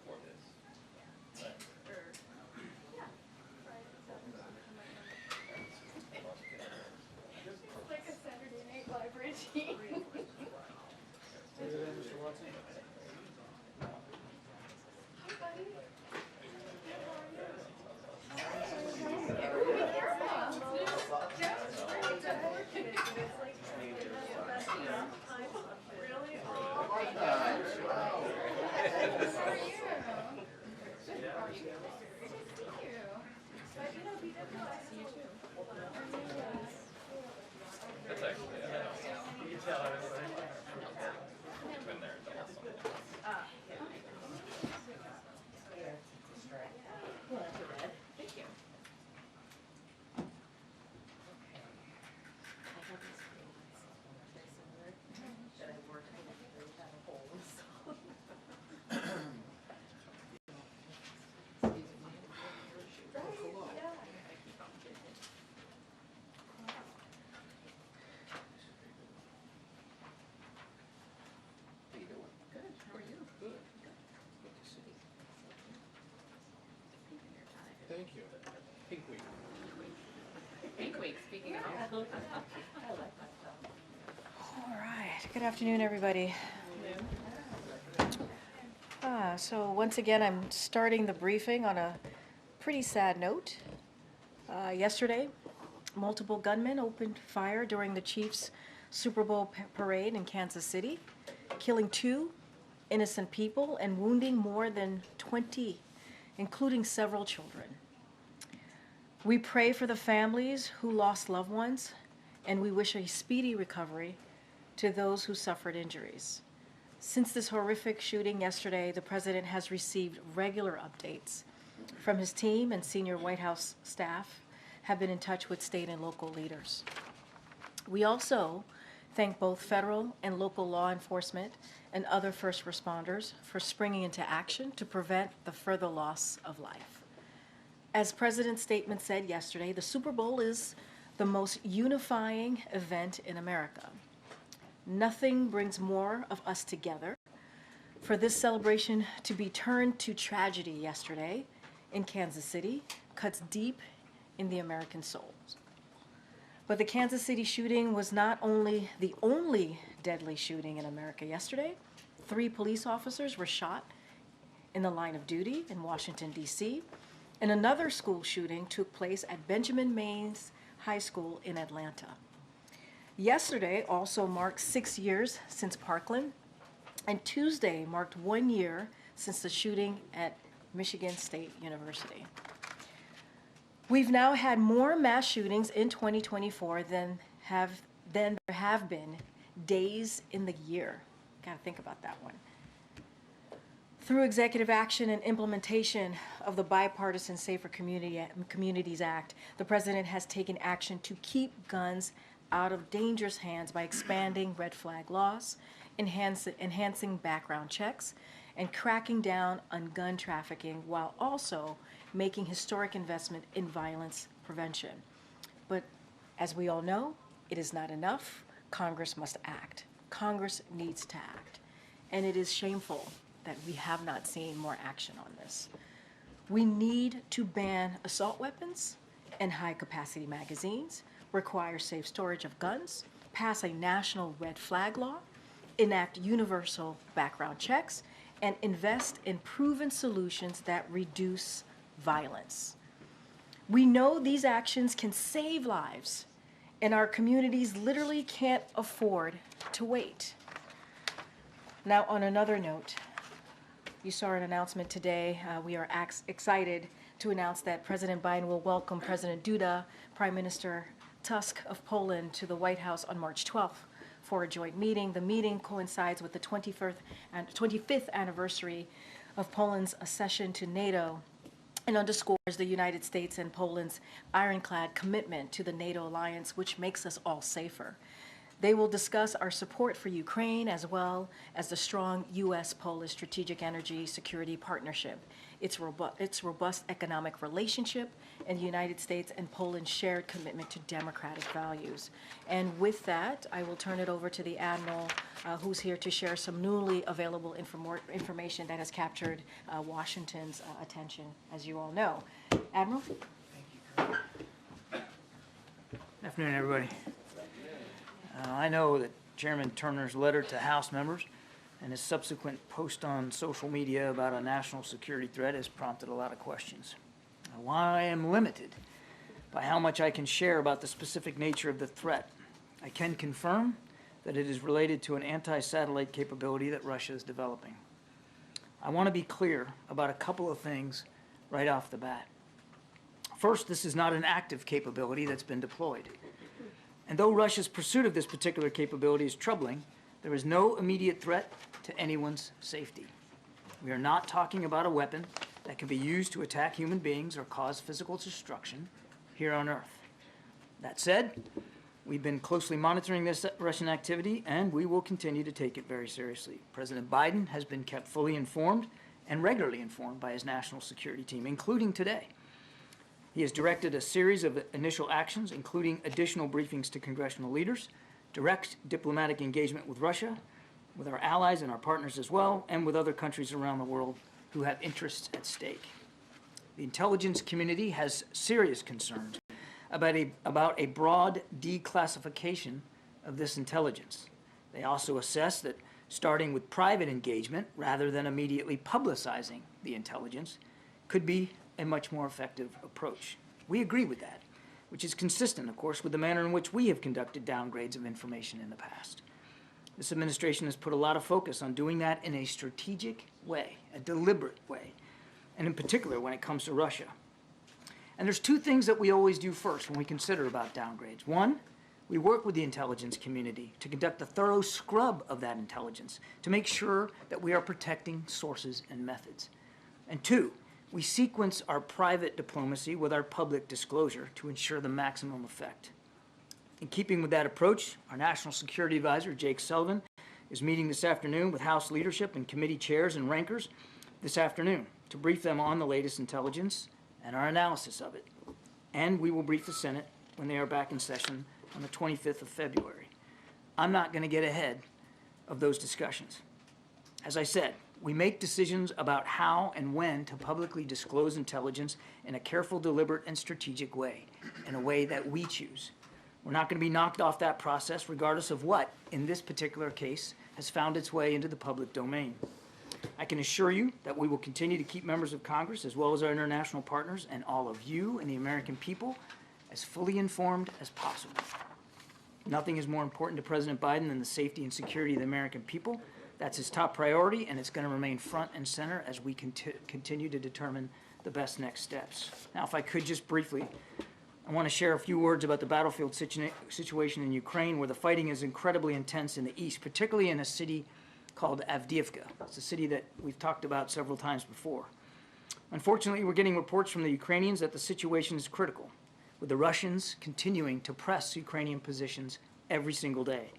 [SPEAKER 9] For this.
[SPEAKER 6] It's like a Saturday Night Live routine. Hi, buddy.
[SPEAKER 5] Really?
[SPEAKER 9] That's actually, I know.
[SPEAKER 3] You can tell I was like,
[SPEAKER 9] When they're adults.
[SPEAKER 1] Well, that's a red.
[SPEAKER 6] Thank you.
[SPEAKER 1] I have these green ones, very similar, that I worked with, they have a hole, so.
[SPEAKER 7] How you doing?
[SPEAKER 1] Good, how are you?
[SPEAKER 7] Good. Good to see you. Thank you. Pink Week.
[SPEAKER 8] Pink Week, speaking of.
[SPEAKER 1] I like that stuff.
[SPEAKER 11] All right, good afternoon, everybody. So once again, I'm starting the briefing on a pretty sad note. Yesterday, multiple gunmen opened fire during the Chiefs' Super Bowl parade in Kansas City, killing 2 innocent people and wounding more than 20, including several children. We pray for the families who lost loved ones, and we wish a speedy recovery to those who suffered injuries. Since this horrific shooting yesterday, the president has received regular updates from his team, and senior White House staff have been in touch with state and local leaders. We also thank both federal and local law enforcement and other first responders for springing into action to prevent the further loss of life. As President's statement said yesterday, the Super Bowl is the most unifying event in America. Nothing brings more of us together. For this celebration to be turned to tragedy yesterday in Kansas City cuts deep in the American souls. But the Kansas City shooting was not only the only deadly shooting in America yesterday. 3 police officers were shot in the line of duty in Washington, D.C., and another school shooting took place at Benjamin Mays High School in Atlanta. Yesterday also marked 6 years since Parkland, and Tuesday marked 1 year since the shooting at Michigan State University. We've now had more mass shootings in 2024 than there have been days in the year. Gotta think about that one. Through executive action and implementation of the Bipartisan Safer Communities Act, the President has taken action to keep guns out of dangerous hands by expanding red flag laws, enhancing background checks, and cracking down on gun trafficking while also making historic investment in violence prevention. But as we all know, it is not enough. Congress must act. Congress needs to act. And it is shameful that we have not seen more action on this. We need to ban assault weapons and high-capacity magazines, require safe storage of guns, pass a national red flag law, enact universal background checks, and invest in proven solutions that reduce violence. We know these actions can save lives, and our communities literally can't afford to wait. Now, on another note, you saw an announcement today. We are excited to announce that President Biden will welcome President Duda, Prime Minister Tusk of Poland to the White House on March 12th for a joint meeting. The meeting coincides with the 25th anniversary of Poland's accession to NATO and underscores the United States and Poland's ironclad commitment to the NATO alliance, which makes us all safer. They will discuss our support for Ukraine as well as the strong U.S.-Polish strategic energy security partnership, its robust economic relationship, and the United States and Poland's shared commitment to democratic values. And with that, I will turn it over to the Admiral, who's here to share some newly available information that has captured Washington's attention, as you all know. Admiral?
[SPEAKER 3] Thank you, Karine. Good afternoon, everybody. I know that Chairman Turner's letter to House members and his subsequent post on social media about a national security threat has prompted a lot of questions. While I am limited by how much I can share about the specific nature of the threat, I can confirm that it is related to an anti-satellite capability that Russia is developing. I want to be clear about a couple of things right off the bat. First, this is not an active capability that's been deployed. And though Russia's pursuit of this particular capability is troubling, there is no immediate threat to anyone's safety. We are not talking about a weapon that can be used to attack human beings or cause physical destruction here on Earth. That said, we've been closely monitoring this Russian activity, and we will continue to take it very seriously. President Biden has been kept fully informed and regularly informed by his national security team, including today. He has directed a series of initial actions, including additional briefings to congressional leaders, direct diplomatic engagement with Russia, with our allies and our partners as well, and with other countries around the world who have interests at stake. The intelligence community has serious concerns about a broad declassification of this intelligence. They also assess that starting with private engagement rather than immediately publicizing the intelligence could be a much more effective approach. We agree with that, which is consistent, of course, with the manner in which we have conducted downgrades of information in the past. This administration has put a lot of focus on doing that in a strategic way, a deliberate way, and in particular when it comes to Russia. And there's two things that we always do first when we consider about downgrades. One, we work with the intelligence community to conduct a thorough scrub of that intelligence to make sure that we are protecting sources and methods. And two, we sequence our private diplomacy with our public disclosure to ensure the maximum effect. In keeping with that approach, our National Security Advisor, Jake Sullivan, is meeting this afternoon with House leadership and committee chairs and rankers this afternoon to brief them on the latest intelligence and our analysis of it. And we will brief the Senate when they are back in session on the 25th of February. I'm not going to get ahead of those discussions. As I said, we make decisions about how and when to publicly disclose intelligence in a careful, deliberate, and strategic way, in a way that we choose. We're not going to be knocked off that process regardless of what, in this particular case, has found its way into the public domain. I can assure you that we will continue to keep members of Congress, as well as our international partners, and all of you and the American people, as fully informed as possible. Nothing is more important to President Biden than the safety and security of the American people. That's his top priority, and it's going to remain front and center as we continue to determine the best next steps. Now, if I could just briefly, I want to share a few words about the battlefield situation in Ukraine, where the fighting is incredibly intense in the east, particularly in a city called Avdiivka. It's a city that we've talked about several times before. Unfortunately, we're getting reports from the Ukrainians that the situation is critical, with the Russians continuing to press Ukrainian positions every single day.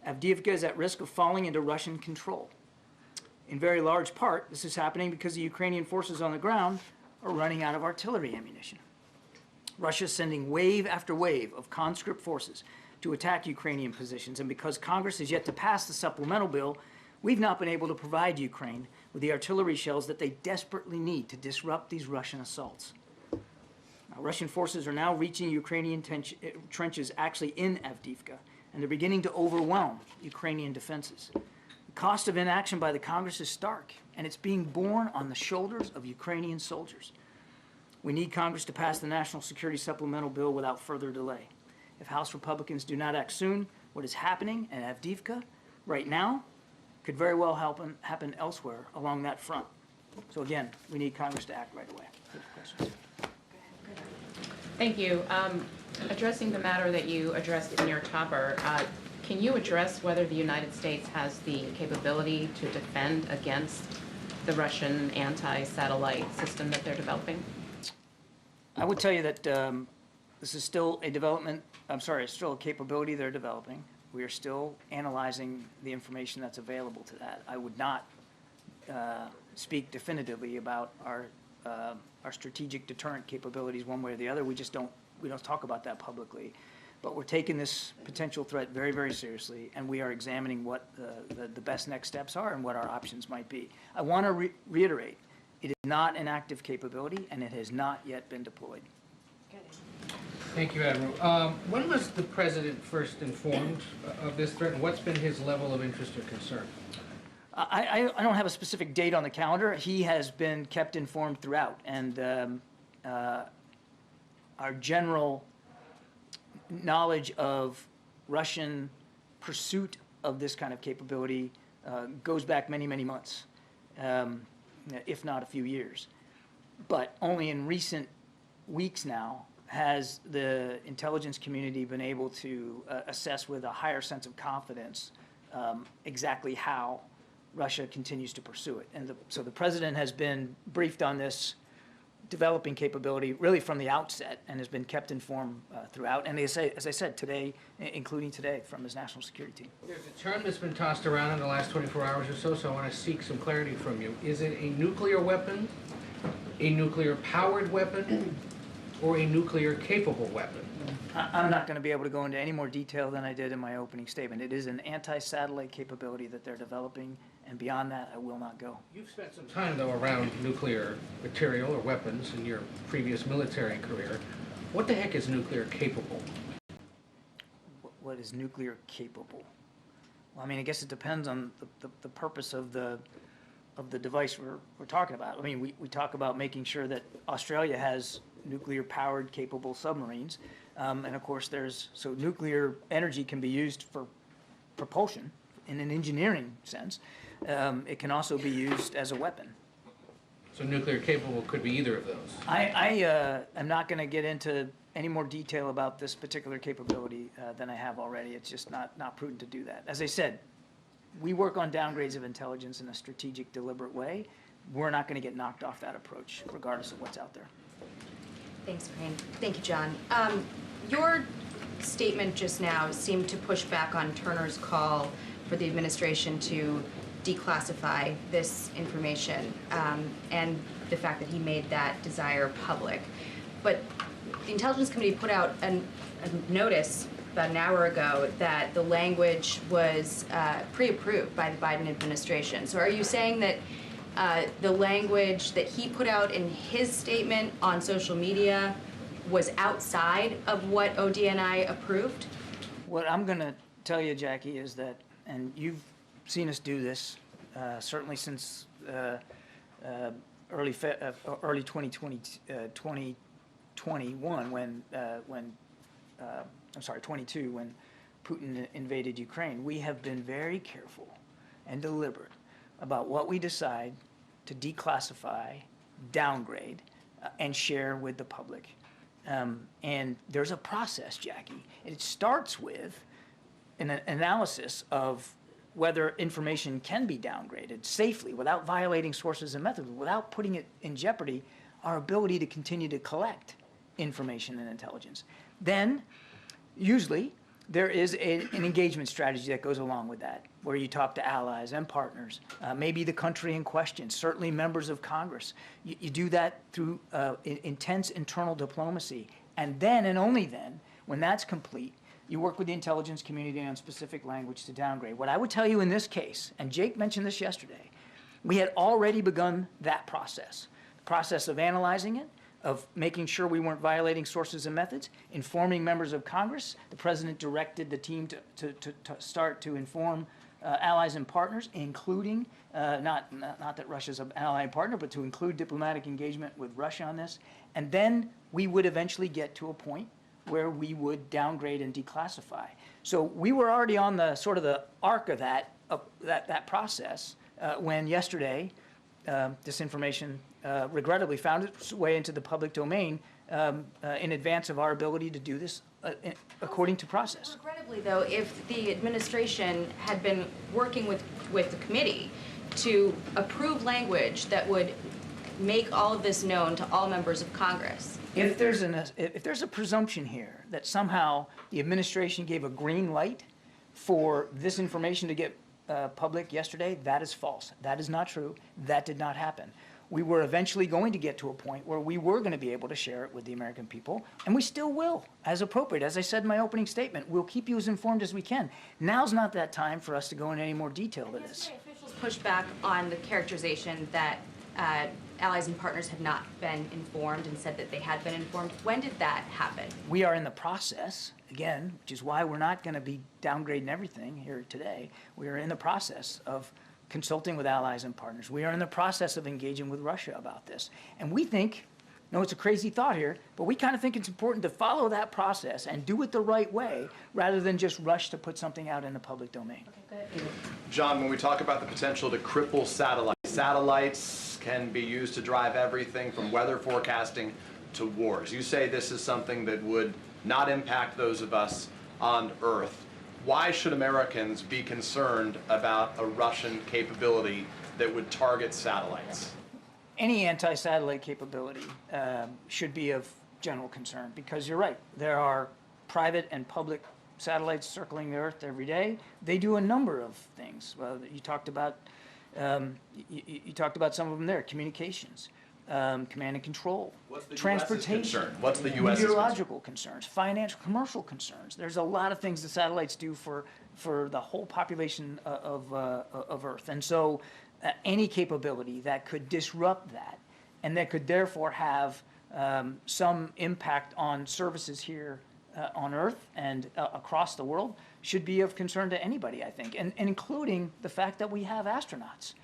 [SPEAKER 3] Avdiivka is at risk of falling into Russian control. In very large part, this is happening because the Ukrainian forces on the ground are running out of artillery ammunition. Russia is sending wave after wave of conscript forces to attack Ukrainian positions, and because Congress has yet to pass the supplemental bill,
[SPEAKER 12] We've not been able to provide Ukraine with the artillery shells that they desperately need to disrupt these Russian assaults. Now, Russian forces are now reaching Ukrainian trenches actually in Avdiivka, and they're beginning to overwhelm Ukrainian defenses. The cost of inaction by the Congress is stark, and it's being borne on the shoulders of Ukrainian soldiers. We need Congress to pass the National Security Supplemental Bill without further delay. If House Republicans do not act soon, what is happening in Avdiivka right now could very well happen elsewhere along that front. So again, we need Congress to act right away. Questions?
[SPEAKER 13] Thank you. Addressing the matter that you addressed in your topper, can you address whether the United States has the capability to defend against the Russian anti-satellite system that they're developing?
[SPEAKER 12] I would tell you that this is still it's still a capability they're developing. We are still analyzing the information that's available to that. I would not speak definitively about our strategic deterrent capabilities one way or the other. We don't talk about that publicly. But we're taking this potential threat very, very seriously, and we are examining what the best next steps are and what our options might be. I want to reiterate, it is not an active capability, and it has not yet been deployed.
[SPEAKER 14] Thank you, Admiral. When was the President first informed of this threat, and what's been his level of interest or concern?
[SPEAKER 12] I don't have a specific date on the calendar. He has been kept informed throughout, and our general knowledge of Russian pursuit of this kind of capability goes back many, many months, if not a few years. But only in recent weeks now has the intelligence community been able to assess with a higher sense of confidence exactly how Russia continues to pursue it. And so the President has been briefed on this developing capability really from the outset and has been kept informed throughout. And as I said, today, including today, from his national security team.
[SPEAKER 14] There's a term that's been tossed around in the last 24 hours or so, so I want to seek some clarity from you. Is it a nuclear weapon, a nuclear-powered weapon, or a nuclear-capable weapon?
[SPEAKER 12] I'm not going to be able to go into any more detail than I did in my opening statement. It is an anti-satellite capability that they're developing, and beyond that, I will not go.
[SPEAKER 14] You've spent some time, though, around nuclear material or weapons in your previous military career. What the heck is nuclear capable?
[SPEAKER 12] What is nuclear capable? Well, I mean, I guess it depends on the purpose of the device we're talking about. I mean, we talk about making sure that Australia has nuclear-powered capable submarines. And of course, so nuclear energy can be used for propulsion in an engineering sense. It can also be used as a weapon.
[SPEAKER 14] So nuclear capable could be either of those?
[SPEAKER 12] I am not going to get into any more detail about this particular capability than I have already. It's just not prudent to do that. As I said, we work on downgrades of intelligence in a strategic, deliberate way. We're not going to get knocked off that approach, regardless of what's out there.
[SPEAKER 15] Thanks, Karine. Thank you, John. Your statement just now seemed to push back on Turner's call for the administration to declassify this information and the fact that he made that desire public. But the Intelligence Committee put out a notice about an hour ago that the language was pre-approved by the Biden administration. So are you saying that the language that he put out in his statement on social media was outside of what ODNI approved?
[SPEAKER 12] What I'm going to tell you, Jackie, is that, and you've seen us do this, certainly since early 2021, when 22, when Putin invaded Ukraine. We have been very careful and deliberate about what we decide to declassify, downgrade, and share with the public. And there's a process, Jackie. It starts with an analysis of whether information can be downgraded safely without violating sources and methods, without putting it in jeopardy our ability to continue to collect information and intelligence. Then, usually, there is an engagement strategy that goes along with that, where you talk to allies and partners, maybe the country in question, certainly members of Congress. You do that through intense internal diplomacy. And then, and only then, when that's complete, you work with the intelligence community on specific language to downgrade. What I would tell you in this case, and Jake mentioned this yesterday, we had already begun that process. The process of analyzing it, of making sure we weren't violating sources and methods, informing members of Congress. The president directed the team to start to inform allies and partners, including, not that Russia's an ally and partner, but to include diplomatic engagement with Russia on this. And then we would eventually get to a point where we would downgrade and declassify. So we were already on the sort of the arc of that process when yesterday this information regrettably found its way into the public domain in advance of our ability to do this according to process.
[SPEAKER 15] Regrettably, though, if the administration had been working with the committee to approve language that would make all of this known to all members of Congress.
[SPEAKER 12] If there's a presumption here that somehow the administration gave a green light for this information to get public yesterday, that is false. That is not true. That did not happen. We were eventually going to get to a point where we were going to be able to share it with the American people, and we still will, as appropriate. As I said in my opening statement, we'll keep you as informed as we can. Now's not that time for us to go into any more detail to this.
[SPEAKER 15] Officials pushed back on the characterization that allies and partners had not been informed and said that they had been informed. When did that happen?
[SPEAKER 12] We are in the process, again, which is why we're not going to be downgrading everything here today. We are in the process of consulting with allies and partners. We are in the process of engaging with Russia about this. And we think, no, it's a crazy thought here, but we kind of think it's important to follow that process and do it the right way rather than just rush to put something out in the public domain.
[SPEAKER 15] Okay, good.
[SPEAKER 9] John, when we talk about the potential to cripple satellites can be used to drive everything from weather forecasting to wars. You say this is something that would not impact those of us on Earth. Why should Americans be concerned about a Russian capability that would target satellites?
[SPEAKER 12] Any anti-satellite capability should be of general concern because you're right. There are private and public satellites circling the Earth every day. They do a number of things. Well, you talked about some of them there: communications, command and control, transportation,
[SPEAKER 9] what's the U.S.
[SPEAKER 12] meteorological concerns, financial, commercial concerns. There's a lot of things that satellites do for the whole population of Earth, and so any capability that could disrupt that, and that could therefore have some impact on services here on Earth and across the world, should be of concern to anybody, I think, and including the fact that we have astronauts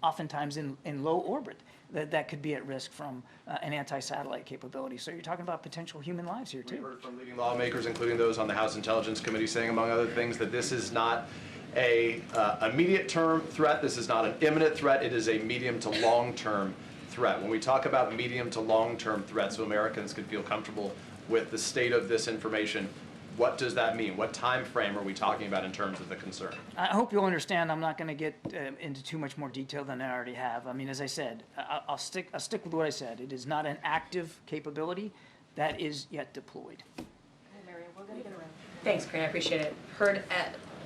[SPEAKER 12] oftentimes in low orbit that could be at risk from an anti-satellite capability. So you're talking about potential human lives here too.
[SPEAKER 9] We heard from leading lawmakers, including those on the House Intelligence Committee, saying, among other things, that this is not a immediate term threat. This is not an imminent threat. It is a medium to long-term threat. When we talk about medium to long-term threats, so Americans can feel comfortable with the state of this information, what does that mean? What time frame are we talking about in terms of the concern?
[SPEAKER 12] I hope you'll understand I'm not going to get into too much more detail than I already have. I mean, as I said, I'll stick with what I said. It is not an active capability that is yet deployed.
[SPEAKER 13] Thanks, Karine, I appreciate it. Heard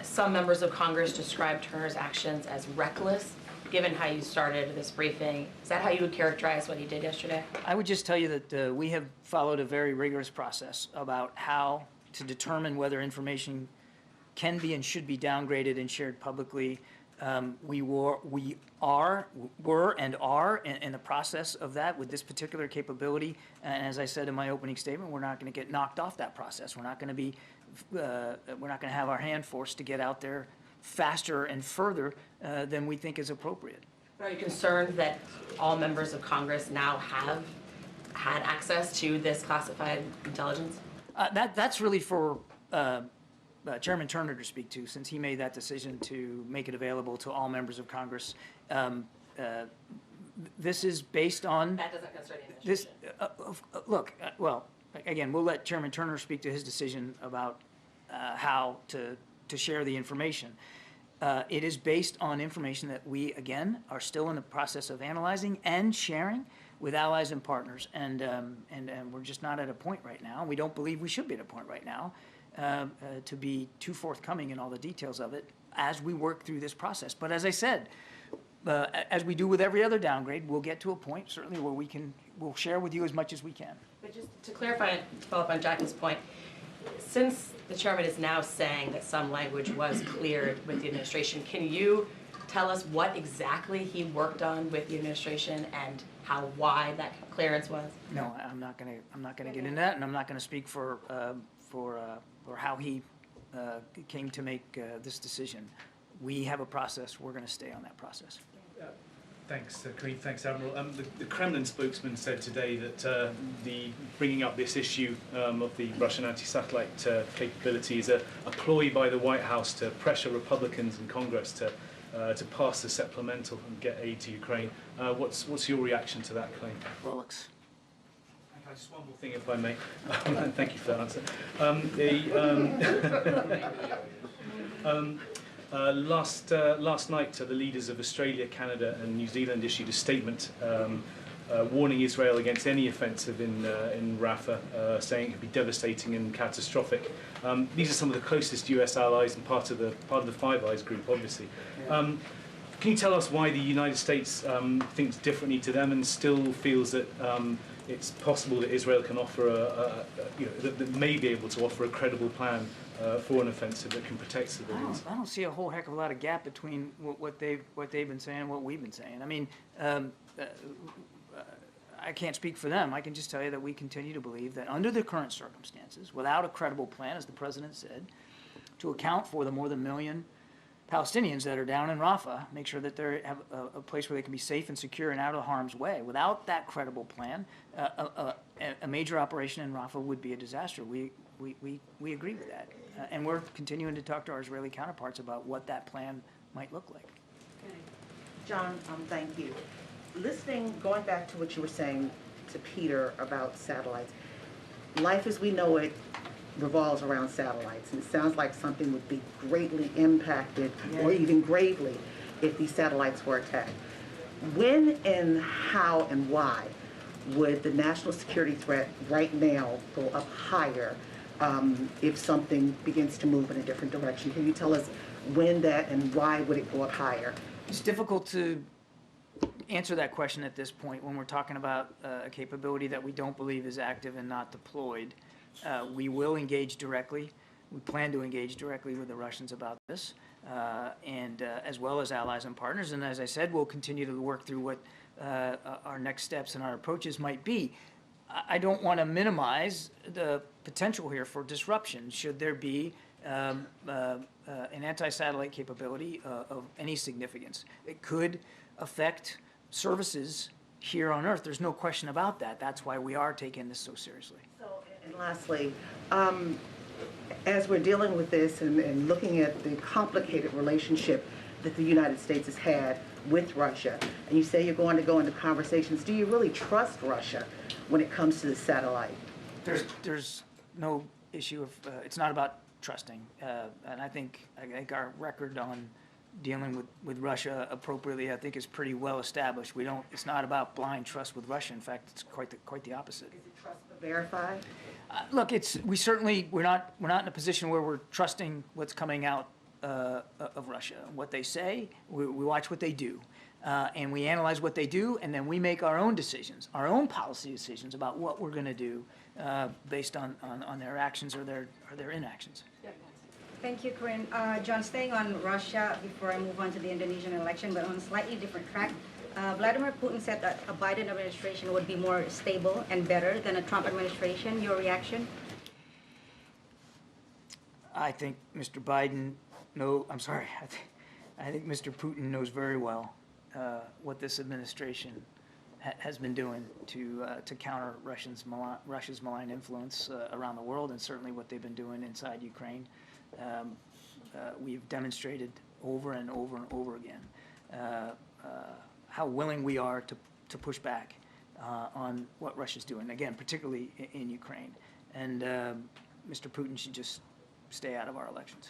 [SPEAKER 13] some members of Congress describe Turner's actions as reckless. Given how you started this briefing, is that how you would characterize what he did yesterday?
[SPEAKER 12] I would just tell you that we have followed a very rigorous process about how to determine whether information can be and should be downgraded and shared publicly. We were and are in the process of that with this particular capability. And as I said in my opening statement, we're not going to get knocked off that process. We're not going to have our hand forced to get out there faster and further than we think is appropriate.
[SPEAKER 13] Are you concerned that all members of Congress now have had access to this classified intelligence?
[SPEAKER 12] That's really for Chairman Turner to speak to, since he made that decision to make it available to all members of Congress. This is based on...
[SPEAKER 13] That doesn't concern the administration.
[SPEAKER 12] Look, well, again, we'll let Chairman Turner speak to his decision about how to share the information. It is based on information that we, again, are still in the process of analyzing and sharing with allies and partners, and we're just not at a point right now. We don't believe we should be at a point right now to be too forthcoming in all the details of it as we work through this process. But as I said, as we do with every other downgrade, we'll get to a point certainly where we'll share with you as much as we can.
[SPEAKER 13] But just to clarify and to follow up on Jackie's point,
[SPEAKER 16] since the chairman is now saying that some language was cleared with the administration, can you tell us what exactly he worked on with the administration and how wide that clearance was?
[SPEAKER 12] No, I'm not gonna get into that, and I'm not gonna speak for how he came to make this decision. We have a process. We're gonna stay on that process.
[SPEAKER 17] Thanks, Karine. Thanks, Admiral. The Kremlin spokesman said today that the bringing up this issue of the Russian anti-satellite capability is a ploy by the White House to pressure Republicans in Congress to pass the supplemental and get aid to Ukraine. What's your reaction to that claim?
[SPEAKER 12] Bullocks.
[SPEAKER 17] Just one more thing, if I may. Thank you for that answer. Last night, the leaders of Australia, Canada, and New Zealand issued a statement warning Israel against any offensive in Rafah, saying it could be devastating and catastrophic. These are some of the closest U.S. allies and part of the Five Eyes group, obviously. Can you tell us why the United States thinks differently to them and still feels that it's possible that Israel can offer that may be able to offer a credible plan for an offensive that can protect civilians?
[SPEAKER 12] I don't see a whole heck of a lot of gap between what they've been saying and what we've been saying. I mean, I can't speak for them. I can just tell you that we continue to believe that under the current circumstances, without a credible plan, as the president said, to account for the more than 1 million Palestinians that are down in Rafah, make sure that they have a place where they can be safe and secure and out of harm's way. Without that credible plan, a major operation in Rafah would be a disaster. We agree with that. And we're continuing to talk to our Israeli counterparts about what that plan might look like.
[SPEAKER 18] Okay. John, thank you. Going back to what you were saying to Peter about satellites, life as we know it revolves around satellites, and it sounds like something would be greatly impacted or even gravely if these satellites were attacked. When and how and why would the national security threat right now go up higher if something begins to move in a different direction? Can you tell us when that and why would it go up higher?
[SPEAKER 12] It's difficult to answer that question at this point when we're talking about a capability that we don't believe is active and not deployed. We will engage directly. We plan to engage directly with the Russians about this, and as well as allies and partners. And as I said, we'll continue to work through what our next steps and our approaches might be. I don't want to minimize the potential here for disruption should there be an anti-satellite capability of any significance. It could affect services here on Earth. There's no question about that. That's why we are taking this so seriously.
[SPEAKER 18] And lastly, as we're dealing with this and looking at the complicated relationship that the United States has had with Russia, and you say you're going to go into conversations, do you really trust Russia when it comes to the satellite?
[SPEAKER 12] There's no issue of, it's not about trusting. And I think our record on dealing with Russia appropriately, I think, is pretty well established. It's not about blind trust with Russia. In fact, it's quite the opposite.
[SPEAKER 18] Is it trust but verify?
[SPEAKER 12] Look, we're not in a position where we're trusting what's coming out of Russia. What they say, we watch what they do, and we analyze what they do, and then we make our own decisions, our own policy decisions about what we're going to do based on their actions or their inactions.
[SPEAKER 19] Thank you, Karine. John, staying on Russia before I move on to the Indonesian election, but on a slightly different track. Vladimir Putin said that a Biden administration would be more stable and better than a Trump administration. Your reaction?
[SPEAKER 12] I think Mr. Biden, I think Mr. Putin knows very well what this administration has been doing to counter Russia's malign influence around the world, and certainly what they've been doing inside Ukraine. We've demonstrated over and over and over again how willing we are to push back on what Russia's doing, again, particularly in Ukraine. And Mr. Putin should just stay out of our elections.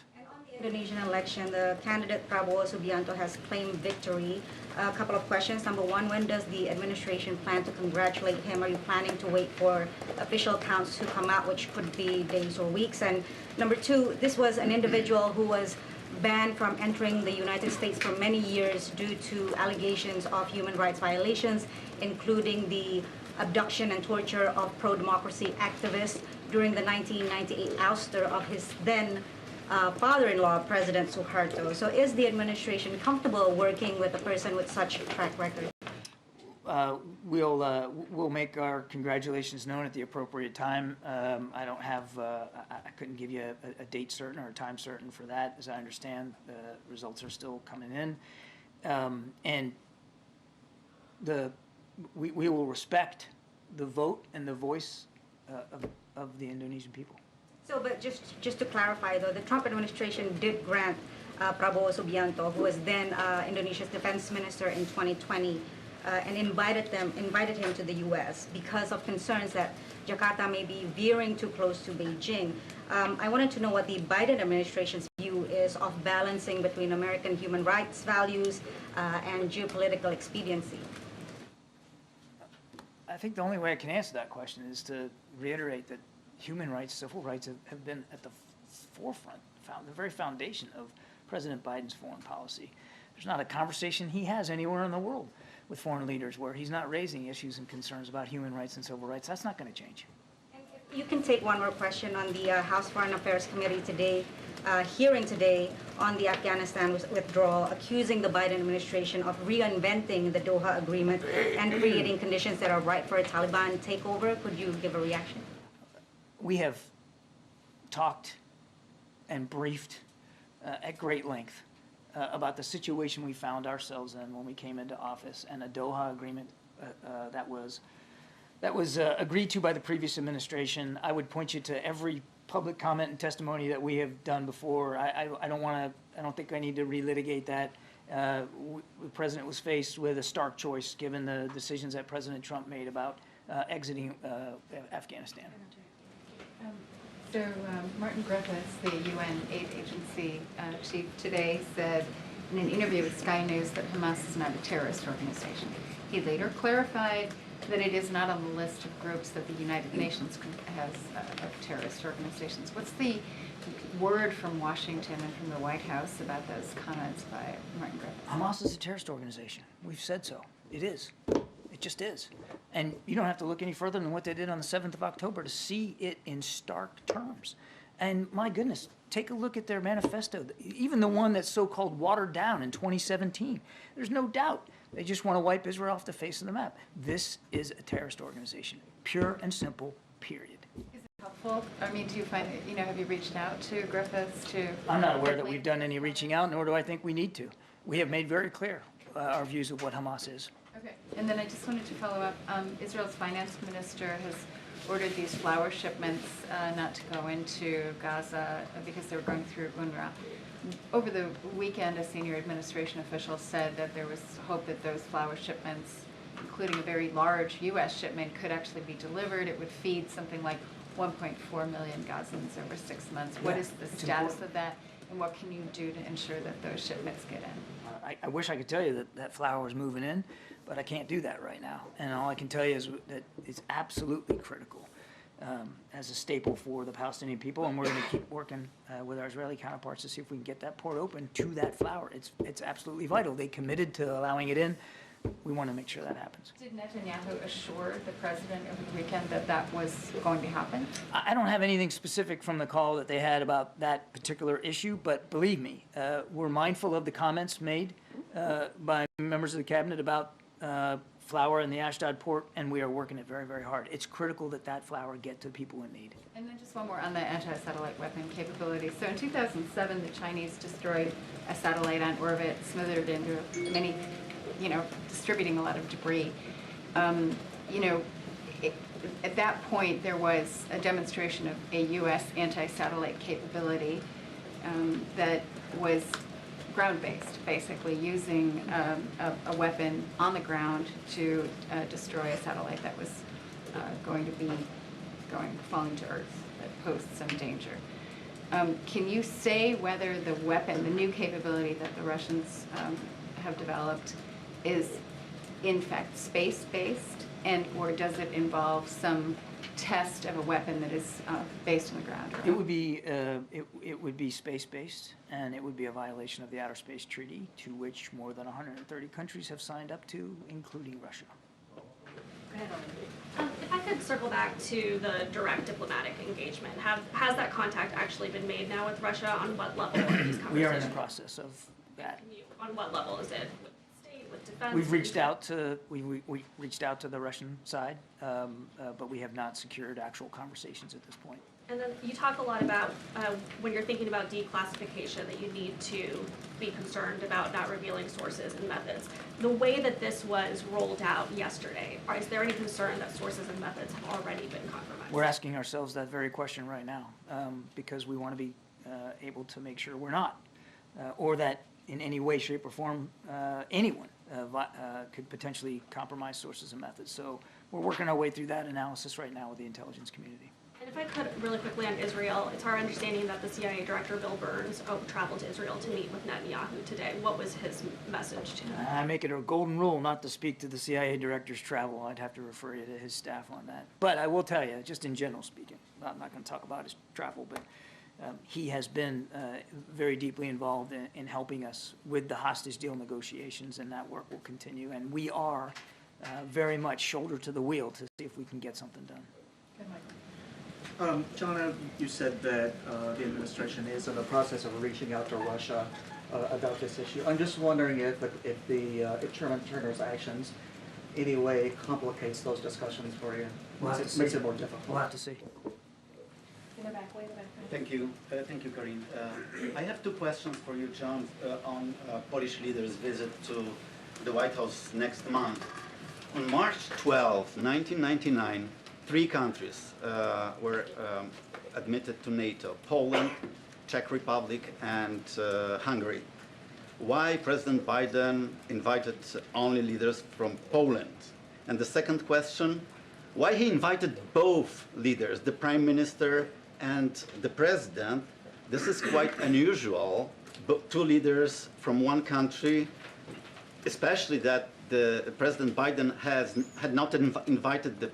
[SPEAKER 19] Indonesian election, the candidate Prabowo Subianto has claimed victory. A couple of questions. Number one, when does the administration plan to congratulate him? Are you planning to wait for official counts to come out, which could be days or weeks? And number two, this was an individual who was banned from entering the United States for many years due to allegations of human rights violations, including the abduction and torture of pro-democracy activists. during the 1998 ouster of his then father-in-law, President Suharto. So is the administration comfortable working with a person with such a track record?
[SPEAKER 12] We'll make our congratulations known at the appropriate time. I don't have, I couldn't give you a date certain or a time certain for that. As I understand, the results are still coming in. And we will respect the vote and the voice of the Indonesian people.
[SPEAKER 19] So, but just to clarify though, the Trump administration did grant Prabowo Subianto, who was then Indonesia's defense minister in 2020, and invited him to the U.S. because of concerns that Jakarta may be veering too close to Beijing. I wanted to know what the Biden administration's view is of balancing between American human rights values and geopolitical expediency.
[SPEAKER 12] I think the only way I can answer that question is to reiterate that human rights, civil rights have been at the forefront, the very foundation of President Biden's foreign policy. There's not a conversation he has anywhere in the world with foreign leaders where he's not raising issues and concerns about human rights and civil rights. That's not going to change.
[SPEAKER 19] You can take one more question on the House Foreign Affairs Committee today, hearing today on the Afghanistan withdrawal, accusing the Biden administration of reinventing the Doha Agreement and creating conditions that are ripe for a Taliban takeover. Could you give a reaction?
[SPEAKER 12] We have talked and briefed at great length about the situation we found ourselves in when we came into office, and a Doha agreement that was agreed to by the previous administration. I would point you to every public comment and testimony that we have done before. I don't think I need to relitigate that. The president was faced with a stark choice given the decisions that President Trump made about exiting Afghanistan.
[SPEAKER 6] So Martin Griffiths, the UN aid agency chief, today said in an interview with Sky News that Hamas is not a terrorist organization. He later clarified that it is not on the list of groups that the United Nations has of terrorist organizations. What's the word from Washington and from the White House about those comments by Martin Griffiths?
[SPEAKER 12] Hamas is a terrorist organization. We've said so. It is. It just is. And you don't have to look any further than what they did on the 7th of October to see it in stark terms. And my goodness, take a look at their manifesto, even the one that's so-called watered down in 2017. There's no doubt they just want to wipe Israel off the face of the map. This is a terrorist organization, pure and simple, period.
[SPEAKER 6] Is it helpful? I mean, do you find it, have you reached out to Griffiths to...
[SPEAKER 12] I'm not aware that we've done any reaching out, nor do I think we need to. We have made very clear our views of what Hamas is.
[SPEAKER 6] Okay, and then I just wanted to follow up. Israel's finance minister has ordered these flour shipments not to go into Gaza because they were going through UNRWA. Over the weekend, a senior administration official said that there was hope that those flour shipments, including a very large U.S. shipment, could actually be delivered. It would feed something like 1.4 million Gazans over 6 months. What is the status of that, and what can you do to ensure that those shipments get in?
[SPEAKER 12] I wish I could tell you that flour is moving in, but I can't do that right now. And all I can tell you is that it's absolutely critical as a staple for the Palestinian people, and we're going to keep working with our Israeli counterparts to see if we can get that port open to that flour. It's absolutely vital. They committed to allowing it in. We want to make sure that happens.
[SPEAKER 6] Did Netanyahu assure the president over the weekend that that was going to happen?
[SPEAKER 12] I don't have anything specific from the call that they had about that particular issue, but believe me, we're mindful of the comments made by members of the cabinet about flour in the Ashdod port, and we are working it very, very hard. It's critical that that flour get to people in need.
[SPEAKER 6] And then just one more on the anti-satellite weapon capability. So in 2007, the Chinese destroyed a satellite on orbit, smothered it into many, distributing a lot of debris. At that point, there was a demonstration of a U.S. anti-satellite capability that was ground-based, basically using a weapon on the ground to destroy a satellite that was falling to Earth, that posed some danger. Can you say whether the weapon, the new capability that the Russians have developed, is in fact space-based, or does it involve some test of a weapon that is based on the ground?
[SPEAKER 12] It would be space-based, and it would be a violation of the Outer Space Treaty, to which more than 130 countries have signed up to, including Russia.
[SPEAKER 20] If I could circle back to the direct diplomatic engagement, has that contact actually been made now with Russia? On what level are these conversations?
[SPEAKER 12] We are in the process of that.
[SPEAKER 20] On what level is it? With state, with defense?
[SPEAKER 12] We've reached out to, we reached out to the Russian side, but we have not secured actual conversations at this point.
[SPEAKER 20] And then you talk a lot about, when you're thinking about declassification, that you need to be concerned about not revealing sources and methods. The way that this was rolled out yesterday, is there any concern that sources and methods have already been compromised?
[SPEAKER 12] We're asking ourselves that very question right now, because we want to be able to make sure we're not, or that in any way, shape, or form, anyone could potentially compromise sources and methods. So we're working our way through that analysis right now with the intelligence community.
[SPEAKER 20] And if I could, really quickly on Israel, it's our understanding that the CIA Director, Bill Burns, traveled to Israel to meet with Netanyahu today. What was his message to him?
[SPEAKER 12] I make it a golden rule not to speak to the CIA Director's travel. I'd have to refer you to his staff on that. But I will tell you, just in general speaking, I'm not going to talk about his travel, but he has been very deeply involved in helping us with the hostage deal negotiations, and that work will continue. And we are very much shoulder to the wheel to see if we can get something done.
[SPEAKER 21] John, you said that the administration is in the process of reaching out to Russia about this issue. I'm just wondering if Chairman Turner's actions in any way complicates those discussions for you, makes it more difficult.
[SPEAKER 12] We'll have to see.
[SPEAKER 20] In the back, way in the back.
[SPEAKER 22] Thank you, Karine. I have two questions for you, John, on Polish leaders' visit to the White House next month. On March 12, 1999, 3 countries were admitted to NATO: Poland, Czech Republic, and Hungary. Why President Biden invited only leaders from Poland? And the second question, why he invited both leaders, the Prime Minister and the President? This is quite unusual, but 2 leaders from one country, especially that the President Biden had not invited the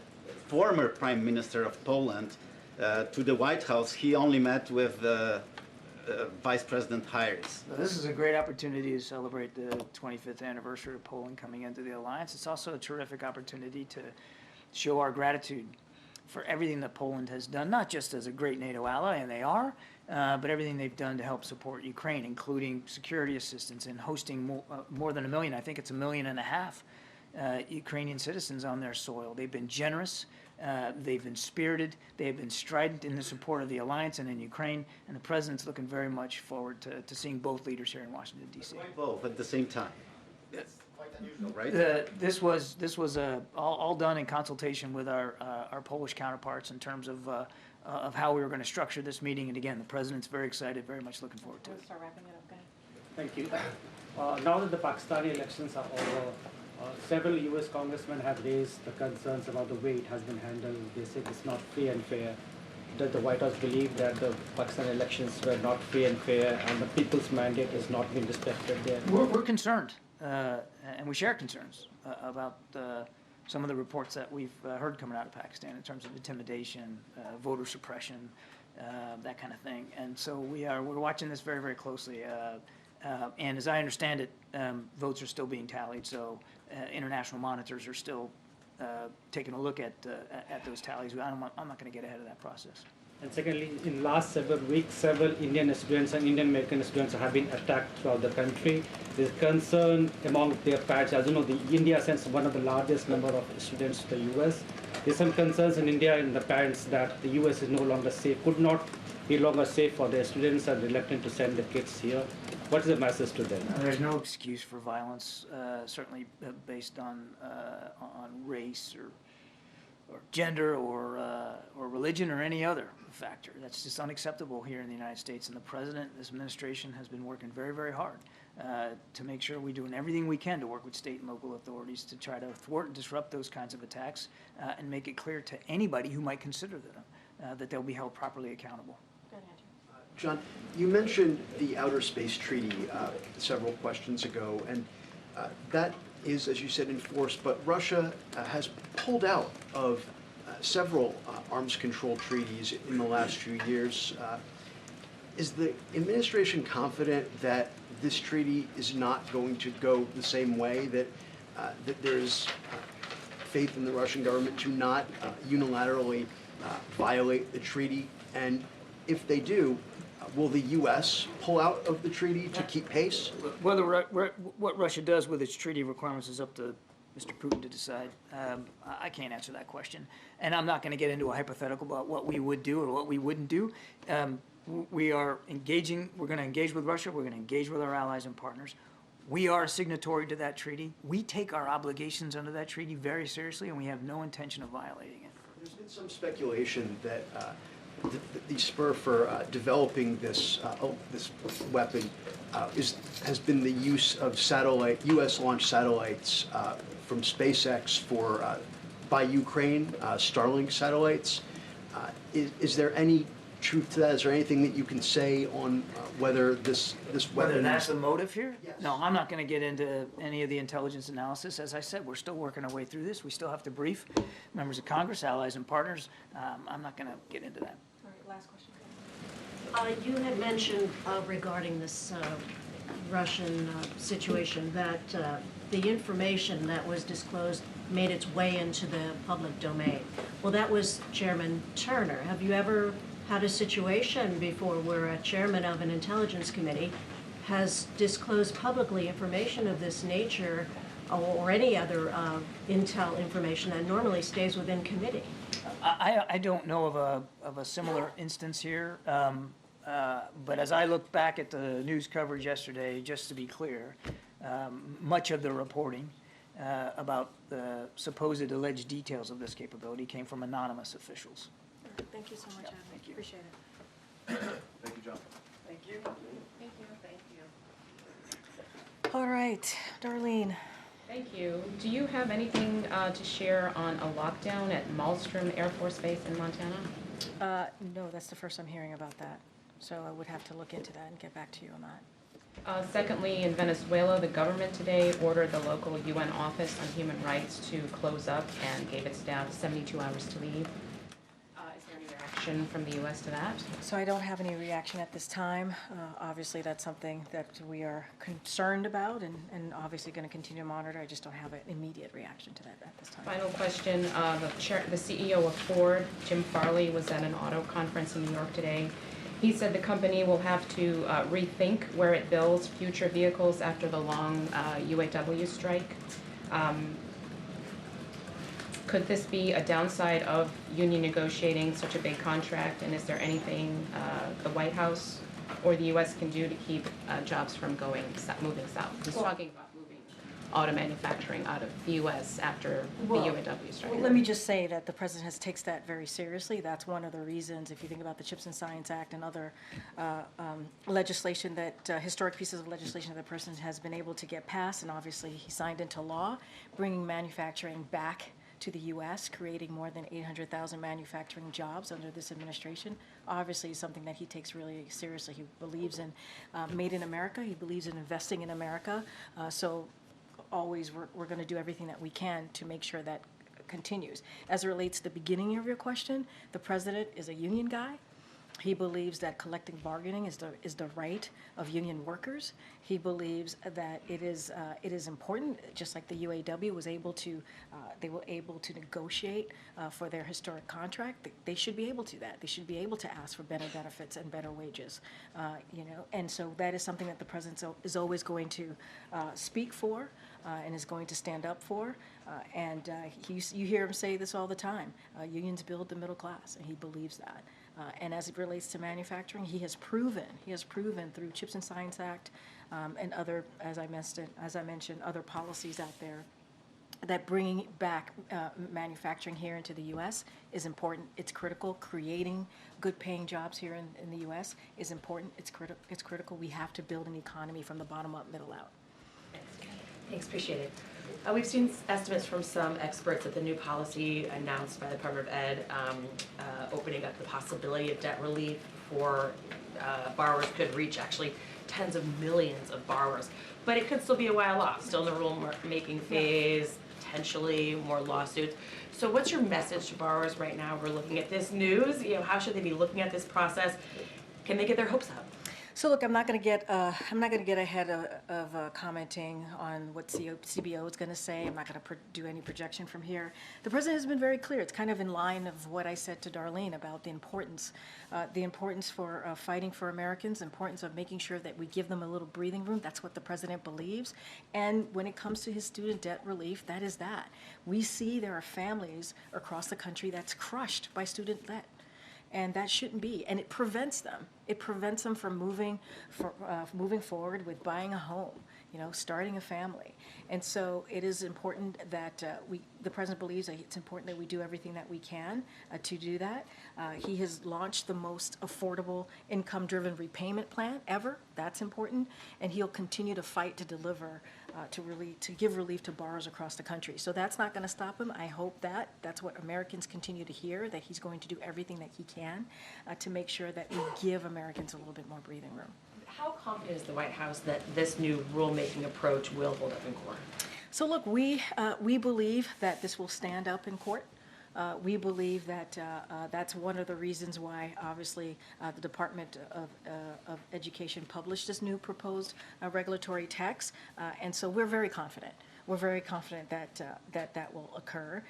[SPEAKER 22] former Prime Minister of Poland to the White House. He only met with Vice President Harris.
[SPEAKER 12] This is a great opportunity to celebrate the 25th anniversary of Poland coming into the alliance. It's also a terrific opportunity to show our gratitude for everything that Poland has done, not just as a great NATO ally, and they are, but everything they've done to help support Ukraine, including security assistance and hosting more than 1 million, I think it's 1.5 million, Ukrainian citizens on their soil. They've been generous, they've been spirited, they have been strident in the support of the alliance and in Ukraine, and the President's looking very much forward to seeing both leaders here in Washington, D.C.
[SPEAKER 22] Both at the same time. That's quite unusual, right?
[SPEAKER 12] This was all done in consultation with our Polish counterparts in terms of how we were going to structure this meeting, and again, the President's very excited, very much looking forward to it.
[SPEAKER 20] Start wrapping it up, guys.
[SPEAKER 23] Thank you. Now that the Pakistani elections are over, several U.S. congressmen have raised the concerns about the way it has been handled. They say it's not free and fair. Does the White House believe that the Pakistan elections were not free and fair and the people's mandate has not been respected there?
[SPEAKER 12] We're concerned, and we share concerns about some of the reports that we've heard coming out of Pakistan in terms of intimidation, voter suppression, that kind of thing. And so we're watching this very, very closely. And as I understand it, votes are still being tallied, so international monitors are still taking a look at those tallies. I'm not going to get ahead of that process.
[SPEAKER 23] And secondly, in last several weeks, several Indian students and Indian American students have been attacked throughout the country. There's concern among their parents. As you know, India sends one of the largest number of students to the U.S. There's some concerns in India and the parents that the U.S. is no longer safe, could not be longer safe for their students and reluctant to send the kids here. What is the message to them?
[SPEAKER 12] There's no excuse for violence, certainly based on race or gender or religion or any other factor. That's just unacceptable here in the United States. And the President, this administration, has been working very, very hard to make sure we're doing everything we can to work with state and local authorities to try to thwart and disrupt those kinds of attacks and make it clear to anybody who might consider them that they'll be held properly accountable.
[SPEAKER 7] John, you mentioned the Outer Space Treaty several questions ago, and that is, as you said, enforced, but Russia has pulled out of several arms control treaties in the last few years. Is the administration confident that this treaty is not going to go the same way, that there's faith in the Russian government to not unilaterally violate the treaty? And if they do, will the U.S. pull out of the treaty to keep pace?
[SPEAKER 12] Whether what Russia does with its treaty requirements is up to Mr. Putin to decide. I can't answer that question. And I'm not going to get into a hypothetical about what we would do or what we wouldn't do. We are engaging, we're going to engage with Russia, we're going to engage with our allies and partners. We are a signatory to that treaty. We take our obligations under that treaty very seriously, and we have no intention of violating it.
[SPEAKER 7] There's been some speculation that the spur for developing this this weapon has been the use of U.S. launched satellites from SpaceX by Ukraine, Starlink satellites. Is there any truth to that? Is there anything that you can say on whether this weapon?
[SPEAKER 12] Whether that's the motive here? Yes. No, I'm not going to get into any of the intelligence analysis. As I said, we're still working our way through this. We still have to brief members of Congress, allies, and partners. I'm not going to get into that.
[SPEAKER 11] All right, last question.
[SPEAKER 2] You had mentioned regarding this Russian situation that the information that was disclosed made its way into the public domain. Well, that was Chairman Turner. Have you ever had a situation before where a chairman of an intelligence committee has disclosed publicly information of this nature or any other intel information that normally stays within committee?
[SPEAKER 12] I don't know of a similar instance here, but as I look back at the news coverage yesterday, just to be clear, much of the reporting about the supposed alleged details of this capability came from anonymous officials.
[SPEAKER 11] Thank you so much, Adam.
[SPEAKER 12] Thank you.
[SPEAKER 11] Appreciate it.
[SPEAKER 9] Thank you, John.
[SPEAKER 12] Thank you.
[SPEAKER 13] Thank you, thank you.
[SPEAKER 11] All right, Darlene.
[SPEAKER 13] Thank you. Do you have anything to share on a lockdown at Malmstrom Air Force Base in Montana?
[SPEAKER 11] No, that's the first I'm hearing about that. So I would have to look into that and get back to you on that.
[SPEAKER 13] Secondly, in Venezuela, the government today ordered the local UN Office on Human Rights to close up and gave its staff 72 hours to leave. Is there any reaction from the U.S. to that?
[SPEAKER 11] So I don't have any reaction at this time. Obviously, that's something that we are concerned about and obviously going to continue to monitor. I just don't have an immediate reaction to that at this time.
[SPEAKER 13] Final question. The CEO of Ford, Jim Farley, was at an auto conference in New York today. He said the company will have to rethink where it builds future vehicles after the long UAW strike. Could this be a downside of union negotiating such a big contract? And is there anything the White House or the U.S. can do to keep jobs from moving south? He's talking about moving auto manufacturing out of the U.S. after the UAW strike.
[SPEAKER 11] Well, let me just say that the president takes that very seriously. That's one of the reasons, if you think about the Chips and Science Act and other legislation historic pieces of legislation that the president has been able to get passed, and obviously he signed into law, bringing manufacturing back to the U.S., creating more than 800,000 manufacturing jobs under this administration, obviously is something that he takes really seriously. He believes in Made in America. He believes in investing in America. So always we're going to do everything that we can to make sure that continues. As it relates to the beginning of your question, the president is a union guy. He believes that collective bargaining is the right of union workers. He believes that it is important, just like the UAW was able to, they were able to negotiate for their historic contract. They should be able to that. They should be able to ask for better benefits and better wages, And so that is something that the president is always going to speak for and is going to stand up for. You hear him say this all the time. Unions build the middle class, and he believes that. And as it relates to manufacturing, he has proven through Chips and Science Act and other, as I mentioned, other policies out there, that bringing back manufacturing here into the U.S. is important. It's critical. Creating good-paying jobs here in the U.S. is important. It's critical. We have to build an economy from the bottom up, middle out.
[SPEAKER 16] Thanks, appreciate it. We've seen estimates from some experts that the new policy announced by the Department of Ed opening up the possibility of debt relief for borrowers could reach actually tens of millions of borrowers. But it could still be a while off, still in the rule-making phase, potentially more lawsuits. So what's your message to borrowers right now? We're looking at this news. How should they be looking at this process? Can they get their hopes up?
[SPEAKER 11] So look, I'm not going to get ahead of commenting on what CBO is going to say. I'm not going to do any projection from here. The president has been very clear. It's kind of in line of what I said to Darlene about the importance for fighting for Americans, the importance of making sure that we give them a little breathing room. That's what the president believes. And when it comes to his student debt relief, that is that. We see there are families across the country that's crushed by student debt. And that shouldn't be, and it prevents them. It prevents them from moving forward with buying a home, starting a family. And so it is important that the president believes that it's important that we do everything that we can to do that. He has launched the most affordable income-driven repayment plan ever. That's important, and he'll continue to fight to deliver to give relief to borrowers across the country. So that's not going to stop him. I hope that's what Americans continue to hear, that he's going to do everything that he can to make sure that we give Americans a little bit more breathing room.
[SPEAKER 16] How confident is the White House that this new rulemaking approach will hold up in court?
[SPEAKER 11] So look, we believe that this will stand up in court. We believe that that's one of the reasons why, obviously, the Department of Education published this new proposed regulatory text, and so we're very confident. We're very confident that will occur,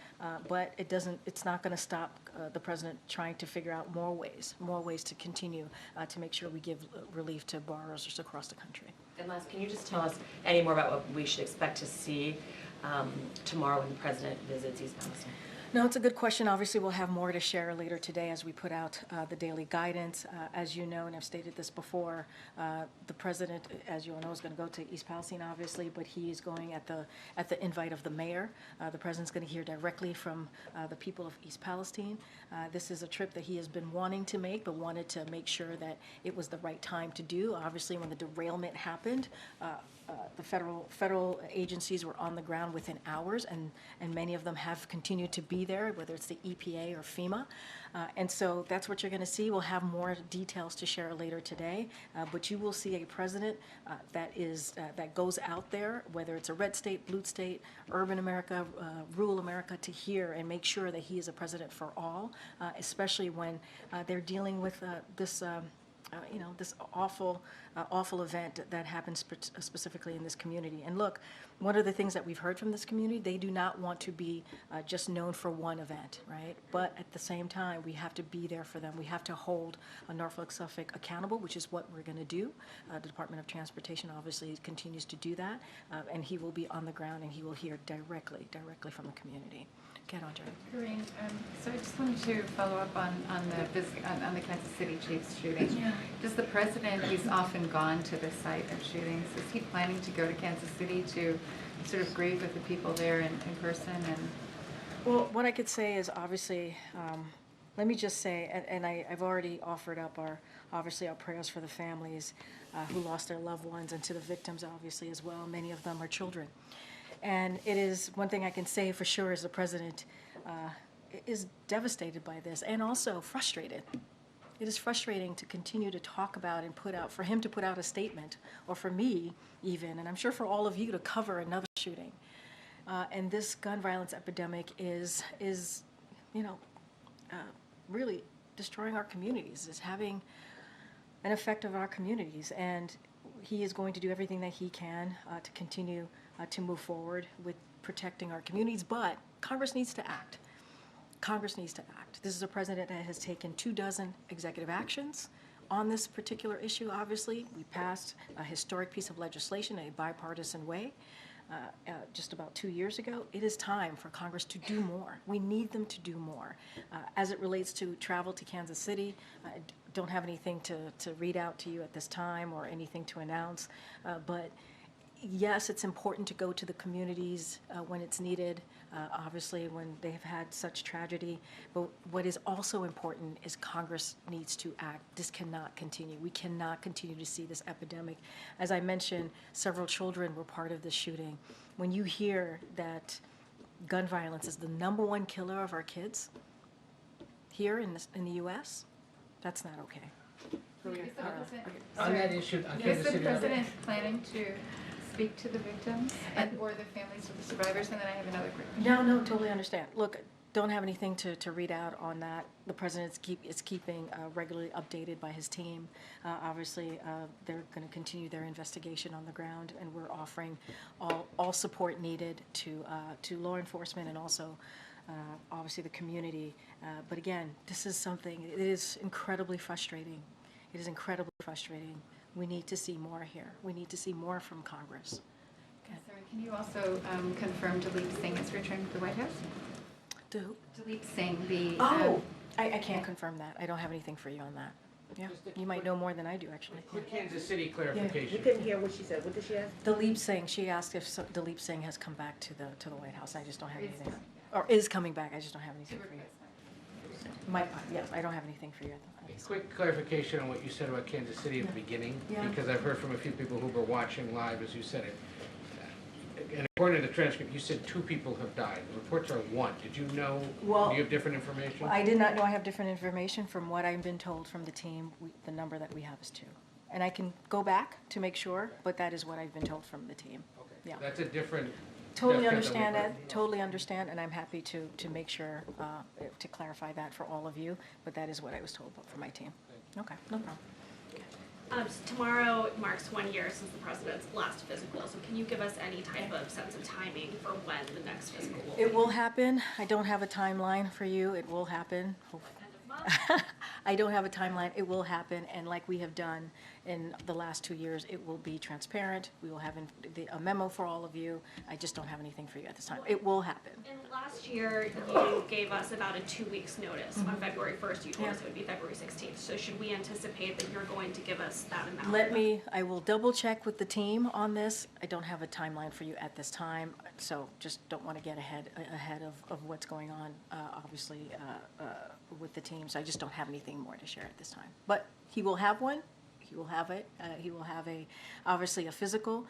[SPEAKER 11] but it's not going to stop the president trying to figure out more ways to continue to make sure we give relief to borrowers across the country.
[SPEAKER 16] And last, can you just tell us any more about what we should expect to see tomorrow when the president visits East Palestine?
[SPEAKER 11] No, it's a good question. Obviously, we'll have more to share later today as we put out the daily guidance. As you know, and I've stated this before, the president, as you all know, is going to go to East Palestine, obviously, but he is going at the invite of the mayor. The president's going to hear directly from the people of East Palestine. This is a trip that he has been wanting to make, but wanted to make sure that it was the right time to do. Obviously, when the derailment happened, the federal agencies were on the ground within hours, and many of them have continued to be there, whether it's the EPA or FEMA. And so that's what you're going to see. We'll have more details to share later today, but you will see a president that goes out there, whether it's a red state, blue state, urban America, rural America, to hear and make sure that he is a president for all, especially when they're dealing with this awful event that happens specifically in this community. And look, one of the things that we've heard from this community, they do not want to be just known for one event, right? But at the same time, we have to be there for them. We have to hold Norfolk Suffolk accountable, which is what we're going to do. The Department of Transportation obviously continues to do that, and he will be on the ground and he will hear directly from the community. Get on, Jerry.
[SPEAKER 6] Karine, so I just wanted to follow up on the Kansas City Chiefs shooting.
[SPEAKER 11] Yeah.
[SPEAKER 6] Does the president, he's often gone to the site of shootings, is he planning to go to Kansas City to sort of grieve with the people there in person? And
[SPEAKER 11] well, what I could say is obviously, let me just say, and I've already offered up our prayers for the families who lost their loved ones, and to the victims obviously as well. Many of them are children. And it is one thing I can say for sure is the president is devastated by this and also frustrated. It is frustrating to continue to talk about and for him to put out a statement, or for me even, and I'm sure for all of you, to cover another shooting. And this gun violence epidemic is really destroying our communities, is having an effect on our communities. And he is going to do everything that he can to continue to move forward with protecting our communities, but Congress needs to act. Congress needs to act. This is a president that has taken 24 executive actions on this particular issue, obviously. We passed a historic piece of legislation in a bipartisan way just about 2 years ago. It is time for Congress to do more. We need them to do more. As it relates to travel to Kansas City, I don't have anything to read out to you at this time or anything to announce, but yes, it's important to go to the communities when it's needed, obviously when they have had such tragedy. But what is also important is Congress needs to act. This cannot continue. We cannot continue to see this epidemic. As I mentioned, several children were part of this shooting. When you hear that gun violence is the #1 killer of our kids here in the U.S., that's not okay.
[SPEAKER 14] On that issue,
[SPEAKER 6] is the president planning to speak to the victims or the families of the survivors? And then I have another quick question.
[SPEAKER 11] No, totally understand. Look, don't have anything to read out on that. The president is keeping regularly updated by his team. Obviously, they're going to continue their investigation on the ground, and we're offering all support needed to law enforcement and also obviously the community. But again, this is something, it is incredibly frustrating. It is incredibly frustrating. We need to see more here. We need to see more from Congress.
[SPEAKER 6] Sorry, can you also confirm Dalip Singh is returning to the White House? Dalip Singh, the...
[SPEAKER 11] I can't confirm that. I don't have anything for you on that. Yeah, you might know more than I do, actually.
[SPEAKER 14] Quick Kansas City clarification.
[SPEAKER 18] We couldn't hear what she said. What did she ask?
[SPEAKER 11] Dalip Singh, she asked if Dalip Singh has come back to the White House. I just don't have anything. Or is coming back. I just don't have anything for you. Yes, I don't have anything for you.
[SPEAKER 14] Quick clarification on what you said about Kansas City at the beginning, because I've heard from a few people who were watching live as you said it. And according to the transcript, you said 2 people have died. The reports are 1. Did you know?
[SPEAKER 11] Well,
[SPEAKER 14] do you have different information?
[SPEAKER 11] I did not know. I have different information. From what I've been told from the team, the number that we have is 2. And I can go back to make sure, but that is what I've been told from the team.
[SPEAKER 14] Okay.
[SPEAKER 11] Yeah.
[SPEAKER 14] That's a different...
[SPEAKER 11] Totally understand that. Totally understand, and I'm happy to make sure to clarify that for all of you. But that is what I was told from my team. Okay, no problem.
[SPEAKER 20] Tomorrow marks 1 year since the president's last physical, so can you give us any type of sense of timing for when the next physical will be?
[SPEAKER 11] It will happen. I don't have a timeline for you. It will happen. I don't have a timeline. It will happen, and like we have done in the last 2 years, it will be transparent. We will have a memo for all of you. I just don't have anything for you at this time. It will happen.
[SPEAKER 20] And last year, you gave us about a 2 weeks notice. On February 1st, you told us it would be February 16th. So should we anticipate that you're going to give us that amount?
[SPEAKER 11] I will double check with the team on this. I don't have a timeline for you at this time, so just don't want to get ahead of what's going on, obviously, with the team. So I just don't have anything more to share at this time. But he will have one. He will have it. He will have obviously a physical.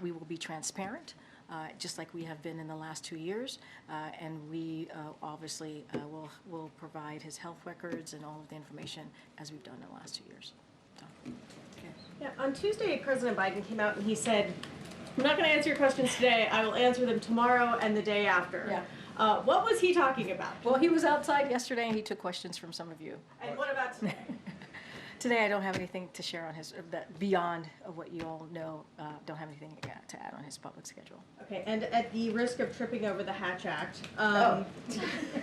[SPEAKER 11] We will be transparent, just like we have been in the last 2 years, and we obviously will provide his health records and all of the information as we've done in the last 2 years. So, okay.
[SPEAKER 4] Yeah, on Tuesday, President Biden came out and he said, "I'm not going to answer your questions today. I will answer them tomorrow and the day after."
[SPEAKER 11] Yeah.
[SPEAKER 4] What was he talking about?
[SPEAKER 11] Well, he was outside yesterday and he took questions from some of you.
[SPEAKER 4] And what about today?
[SPEAKER 11] Today, I don't have anything to share on beyond what you all know. Don't have anything to add on his public schedule.
[SPEAKER 4] Okay, and at the risk of tripping over the Hatch Act.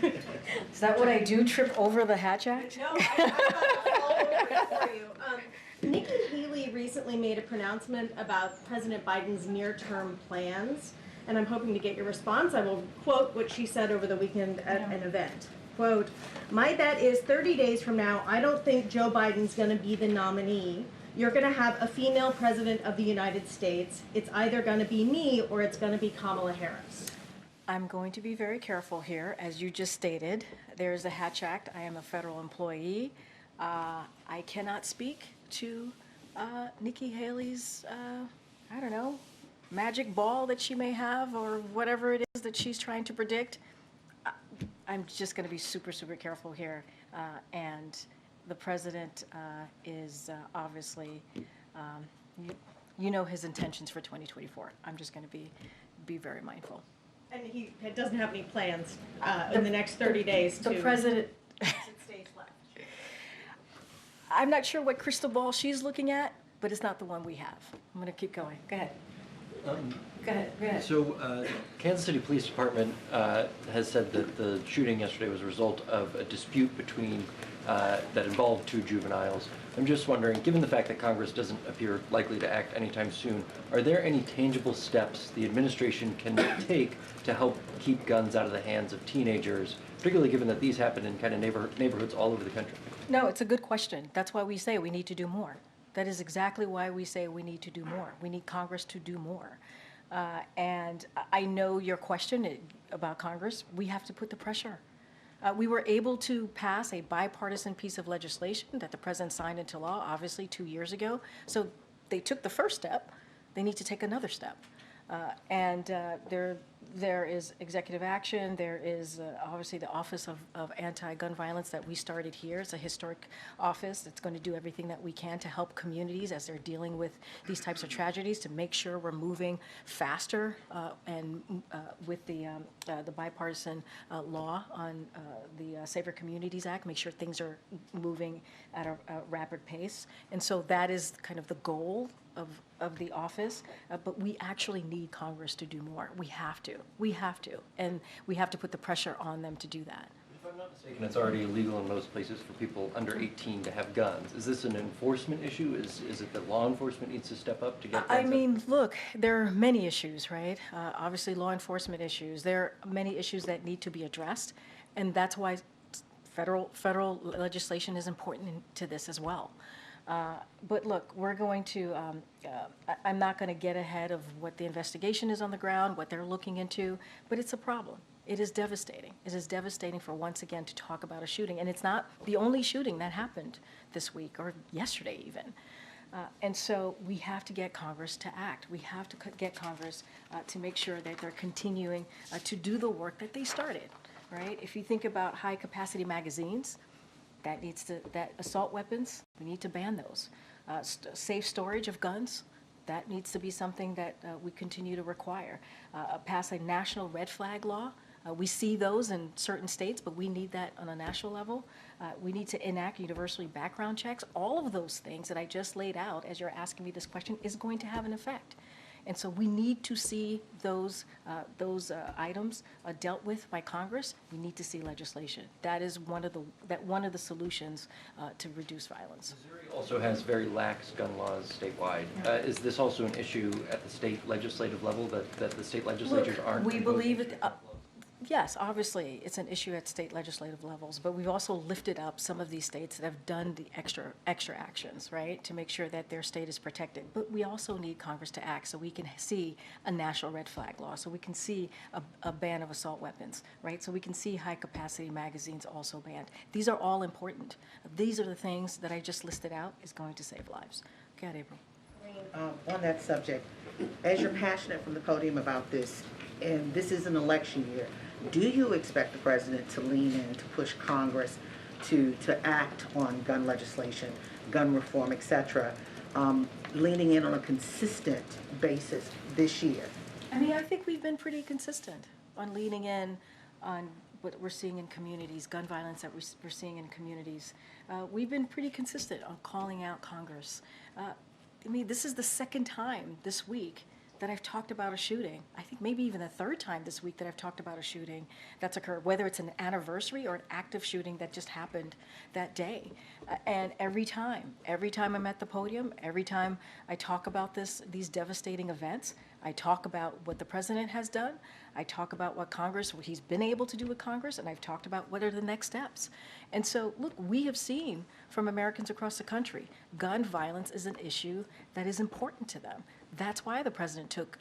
[SPEAKER 11] Is that what I do, trip over the Hatch Act?
[SPEAKER 4] No, I'm all over it for you. Nikki Haley recently made a pronouncement about President Biden's near-term plans, and I'm hoping to get your response. I will quote what she said over the weekend at an event. Quote, "My bet is 30 days from now, I don't think Joe Biden's going to be the nominee. You're going to have a female president of the United States. It's either going to be me or it's going to be Kamala Harris."
[SPEAKER 11] I'm going to be very careful here. As you just stated, there is a Hatch Act. I am a federal employee. I cannot speak to Nikki Haley's, I don't know, magic ball that she may have or whatever it is that she's trying to predict. I'm just going to be super, super careful here. And the president is obviously, you know his intentions for 2024. I'm just going to be very mindful.
[SPEAKER 4] And he doesn't have any plans in the next 30 days to...
[SPEAKER 11] The president...
[SPEAKER 4] stays left.
[SPEAKER 11] I'm not sure what crystal ball she's looking at, but it's not the one we have. I'm going to keep going. Go ahead. Go ahead.
[SPEAKER 5] So, Kansas City Police Department has said that the shooting yesterday was a result of a dispute between that involved 2 juveniles. I'm just wondering, given the fact that Congress doesn't appear likely to act anytime soon, are there any tangible steps the administration can take to help keep guns out of the hands of teenagers, particularly given that these happen in kind of neighborhoods all over the country?
[SPEAKER 11] No, it's a good question. That's why we say we need to do more. That is exactly why we say we need to do more. We need Congress to do more. And I know your question about Congress. We have to put the pressure. We were able to pass a bipartisan piece of legislation that the president signed into law, obviously 2 years ago. So they took the first step. They need to take another step. There is executive action. There is obviously the Office of Anti-Gun Violence that we started here. It's a historic office. It's going to do everything that we can to help communities as they're dealing with these types of tragedies, to make sure we're moving faster and with the bipartisan law on the Safer Communities Act, make sure things are moving at a rapid pace. And so that is kind of the goal of the office, but we actually need Congress to do more. We have to, and we have to put the pressure on them to do that.
[SPEAKER 5] If I'm not mistaken, it's already illegal in most places for people under 18 to have guns. Is this an enforcement issue? Is it that law enforcement needs to step up to get guns?
[SPEAKER 11] I mean, look, there are many issues, right? Obviously, law enforcement issues. There are many issues that need to be addressed, and that's why federal legislation is important to this as well. But look, we're going to, I'm not going to get ahead of what the investigation is on the ground, what they're looking into, but it's a problem. It is devastating. It is devastating for, once again, to talk about a shooting. And it's not the only shooting that happened this week or yesterday even. And so we have to get Congress to act. We have to get Congress to make sure that they're continuing to do the work that they started, right? If you think about high-capacity magazines, that assault weapons, we need to ban those. Safe storage of guns, that needs to be something that we continue to require. Pass a national red flag law. We see those in certain states, but we need that on a national level. We need to enact universally background checks. All of those things that I just laid out as you're asking me this question is going to have an effect. And so we need to see those items dealt with by Congress. We need to see legislation. That is one of the solutions to reduce violence.
[SPEAKER 5] Missouri also has very lax gun laws statewide. Is this also an issue at the state legislative level that the state legislatures aren't?
[SPEAKER 11] We believe it. Yes, obviously, it's an issue at state legislative levels, but we've also lifted up some of these states that have done the extra actions, right, to make sure that their state is protected. But we also need Congress to act so we can see a national red flag law, so we can see a ban of assault weapons, right, so we can see high-capacity magazines also banned. These are all important. These are the things that I just listed out is going to save lives. Go ahead, April.
[SPEAKER 18] On that subject, as you're passionate from the podium about this, and this is an election year, do you expect the president to lean in, to push Congress to act on gun legislation, gun reform, et cetera, leaning in on a consistent basis this year?
[SPEAKER 11] I mean, I think we've been pretty consistent on leaning in on what we're seeing in communities, gun violence that we're seeing in communities. We've been pretty consistent on calling out Congress. I mean, this is the second time this week that I've talked about a shooting. I think maybe even the third time this week that I've talked about a shooting that's occurred, whether it's an anniversary or an active shooting that just happened that day. And every time I'm at the podium, every time I talk about these devastating events, I talk about what the president has done, I talk about what he's been able to do with Congress, and I've talked about what are the next steps. And so, look, we have seen from Americans across the country, gun violence is an issue that is important to them. That's why the president took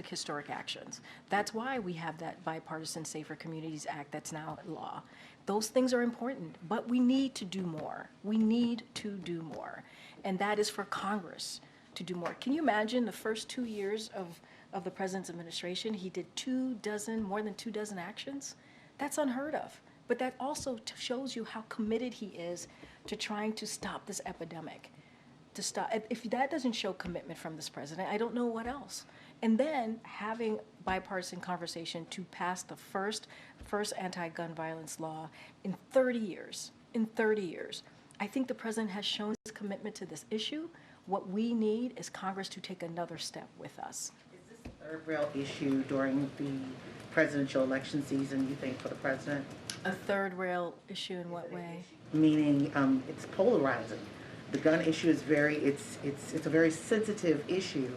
[SPEAKER 11] historic actions. That's why we have that bipartisan Safer Communities Act that's now law. Those things are important, but we need to do more. We need to do more. And that is for Congress to do more. Can you imagine the first 2 years of the president's administration, he did more than 24 actions? That's unheard of. But that also shows you how committed he is to trying to stop this epidemic. To stop. If that doesn't show commitment from this president, I don't know what else. And then having bipartisan conversation to pass the first anti-gun violence law in 30 years. In 30 years. I think the president has shown his commitment to this issue. What we need is Congress to take another step with us.
[SPEAKER 18] Is this a third rail issue during the presidential election season, you think, for the president?
[SPEAKER 11] A third rail issue in what way?
[SPEAKER 18] Meaning it's polarizing. The gun issue is it's a very sensitive issue.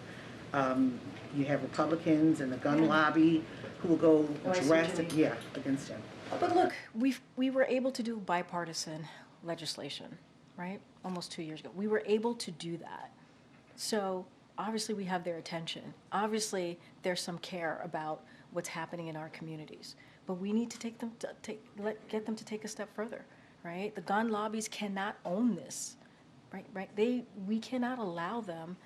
[SPEAKER 18] You have Republicans and the gun lobby who will go drastic, against him.
[SPEAKER 11] But look, we were able to do bipartisan legislation, right? Almost 2 years ago. We were able to do that. So obviously we have their attention. Obviously there's some care about what's happening in our communities. But we need to get them to take a step further, right? The gun lobbies cannot own this. Right. We cannot allow them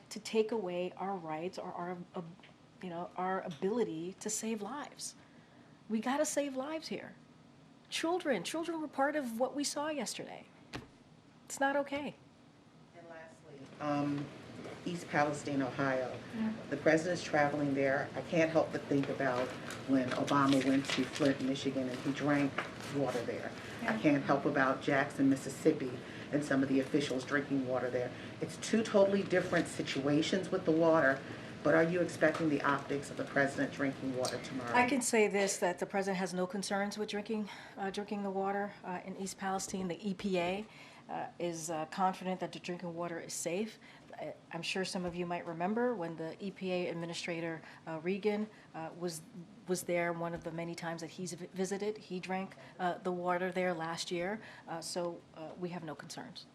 [SPEAKER 11] to take away our rights or our ability to save lives. We got to save lives here. Children were part of what we saw yesterday. It's not okay.
[SPEAKER 18] East Palestine, Ohio. The president's traveling there. I can't help but think about when Obama went to Flint, Michigan, and he drank water there. I can't help about Jackson, Mississippi, and some of the officials drinking water there. It's two totally different situations with the water, but are you expecting the optics of the president drinking water tomorrow?
[SPEAKER 11] I can say this, that the president has no concerns with drinking the water in East Palestine. The EPA is confident that the drinking water is safe. I'm sure some of you might remember when the EPA Administrator Regan was there one of the many times that he's visited. He drank the water there last year, so we have no concerns.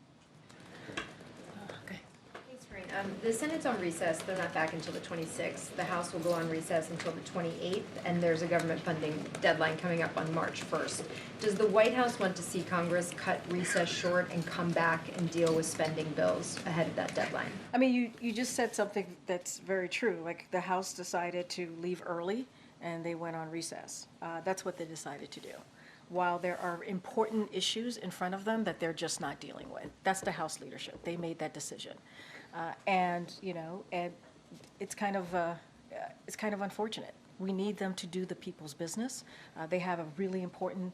[SPEAKER 15] Thanks, Karine. The Senate's on recess. They're not back until the 26th. The House will go on recess until the 28th, and there's a government funding deadline coming up on March 1st. Does the White House want to see Congress cut recess short and come back and deal with spending bills ahead of that deadline?
[SPEAKER 11] I mean, you just said something that's very true. Like, the House decided to leave early, and they went on recess. That's what they decided to do. While there are important issues in front of them that they're just not dealing with. That's the House leadership. They made that decision. And it's kind of unfortunate. We need them to do the people's business. They have a really important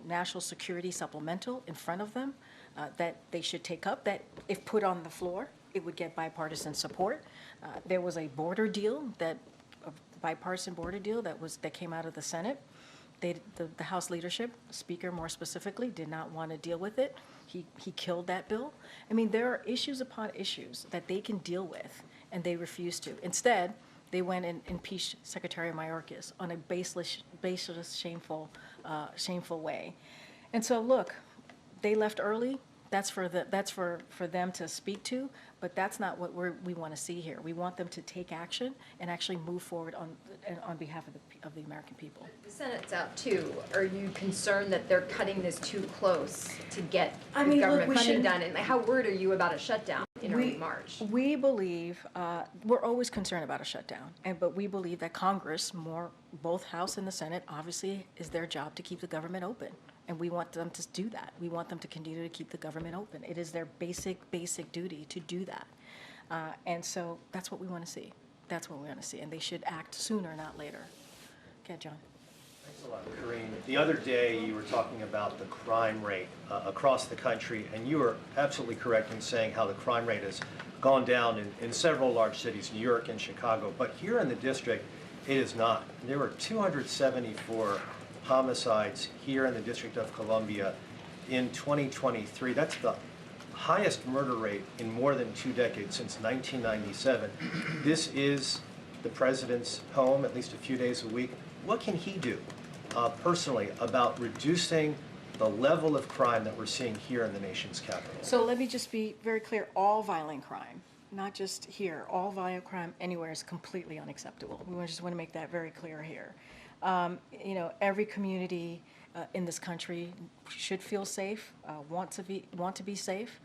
[SPEAKER 11] national security supplemental in front of them that they should take up, that if put on the floor, it would get bipartisan support. There was a border deal, a bipartisan border deal that came out of the Senate. The House leadership, the Speaker more specifically, did not want to deal with it. He killed that bill. I mean, there are issues upon issues that they can deal with, and they refuse to. Instead, they went and impeached Secretary Mayorkas on a baseless, shameful way. And so, look, they left early. That's for them to speak to, but that's not what we want to see here. We want them to take action and actually move forward on behalf of the American people.
[SPEAKER 15] The Senate's out too. Are you concerned that they're cutting this too close to get government funding done? And how worried are you about a shutdown in early March?
[SPEAKER 11] We believe, we're always concerned about a shutdown, but we believe that Congress, both House and the Senate, obviously is their job to keep the government open. And we want them to do that. We want them to continue to keep the government open. It is their basic duty to do that. And so that's what we want to see. That's what we want to see. And they should act sooner, not later. Okay, John.
[SPEAKER 1] Thanks a lot, Karine. The other day you were talking about the crime rate across the country, and you were absolutely correct in saying how the crime rate has gone down in several large cities, New York and Chicago. But here in the district, it is not. There were 274 homicides here in the District of Columbia in 2023. That's the highest murder rate in more than 2 decades, since 1997. This is the president's home, at least a few days a week. What can he do personally about reducing the level of crime that we're seeing here in the nation's capital?
[SPEAKER 11] So let me just be very clear. All violent crime, not just here, all violent crime anywhere is completely unacceptable. We just want to make that very clear here. Every community in this country should feel safe, want to be safe,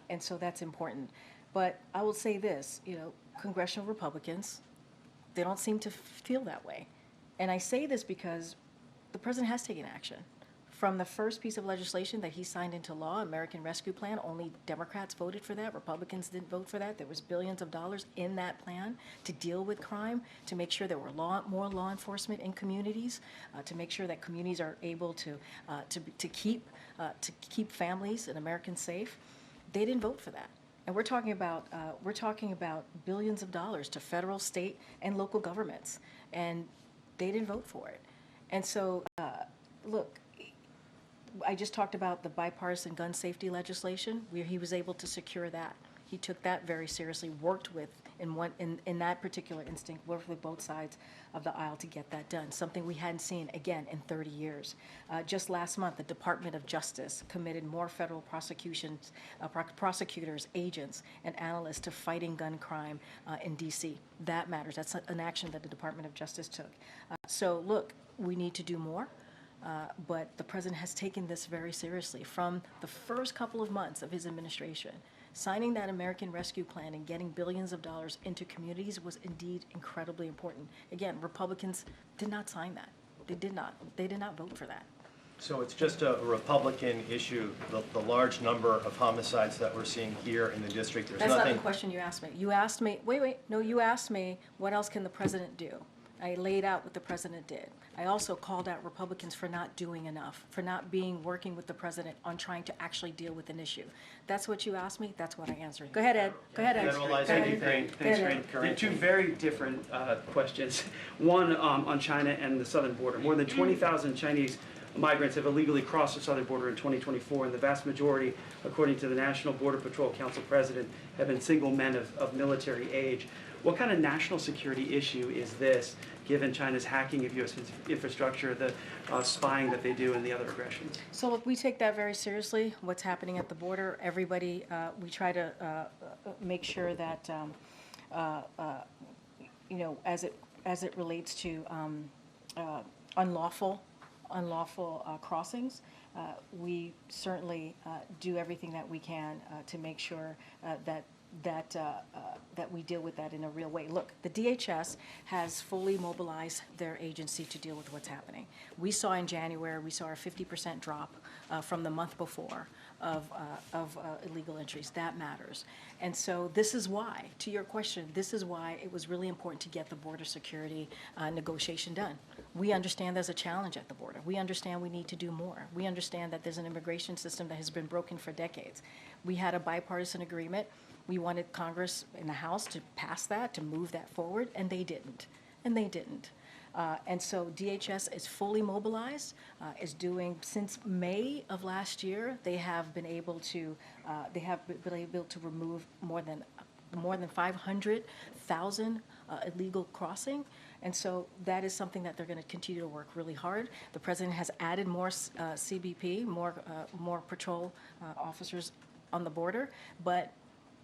[SPEAKER 11] and so that's important. But I will say this, congressional Republicans, they don't seem to feel that way. And I say this because the president has taken action. From the first piece of legislation that he signed into law, American Rescue Plan, only Democrats voted for that. Republicans didn't vote for that. There was billions of dollars in that plan to deal with crime, to make sure there were more law enforcement in communities, to make sure that communities are able to keep families and Americans safe. They didn't vote for that. And we're talking about billions of dollars to federal, state, and local governments, and they didn't vote for it. And so, look. I just talked about the bipartisan gun safety legislation, where he was able to secure that. He took that very seriously, worked with, in that particular instinct, worked with both sides of the aisle to get that done, something we hadn't seen, again, in 30 years. Just last month, the Department of Justice committed more federal prosecutors, agents, and analysts to fighting gun crime in D.C. That matters. That's an action that the Department of Justice took. So, look, we need to do more. But the president has taken this very seriously from the first couple of months of his administration, Signing that American Rescue Plan and getting billions of dollars into communities was indeed incredibly important. Again, Republicans did not sign that. They did not. They did not vote for that.
[SPEAKER 1] So it's just a Republican issue, the large number of homicides that we're seeing here in the district. There's
[SPEAKER 11] That's not
[SPEAKER 1] nothing.
[SPEAKER 11] the question you asked me. You asked me, no, you asked me, what else can the president do? I laid out what the president did. I also called out Republicans for not doing enough, for not working with the president on trying to actually deal with an issue. That's what you asked me, that's what I answered. Go ahead, Ed. Go ahead, Ed.
[SPEAKER 1] Thank you,
[SPEAKER 3] Thanks,
[SPEAKER 11] Go ahead, Ed.
[SPEAKER 3] Karine. Two very different questions. One on China and the southern border. More than 20,000 Chinese migrants have illegally crossed the southern border in 2024, and the vast majority, according to the National Border Patrol Council president, have been single men of military age. What kind of national security issue is this, given China's hacking of U.S. infrastructure, the spying that they do, and the other aggressions?
[SPEAKER 11] So look, we take that very seriously, what's happening at the border. Everybody, we try to make sure that, you know, as it relates to unlawful crossings, we certainly do everything that we can to make sure that we deal with that in a real way. Look, the DHS has fully mobilized their agency to deal with what's happening. We saw in January, we saw a 50% drop from the month before of illegal entries. That matters. And so this is why, to your question, this is why it was really important to get the border security negotiation done. We understand there's a challenge at the border. We understand we need to do more. We understand that there's an immigration system that has been broken for decades. We had a bipartisan agreement. We wanted Congress in the House to pass that, to move that forward, and they didn't. And they didn't. And so DHS is fully mobilized, is doing, since May of last year, they have been able to remove more than 500,000 illegal crossing. And so that is something that they're going to continue to work really hard. The president has added more CBP, more patrol officers on the border, but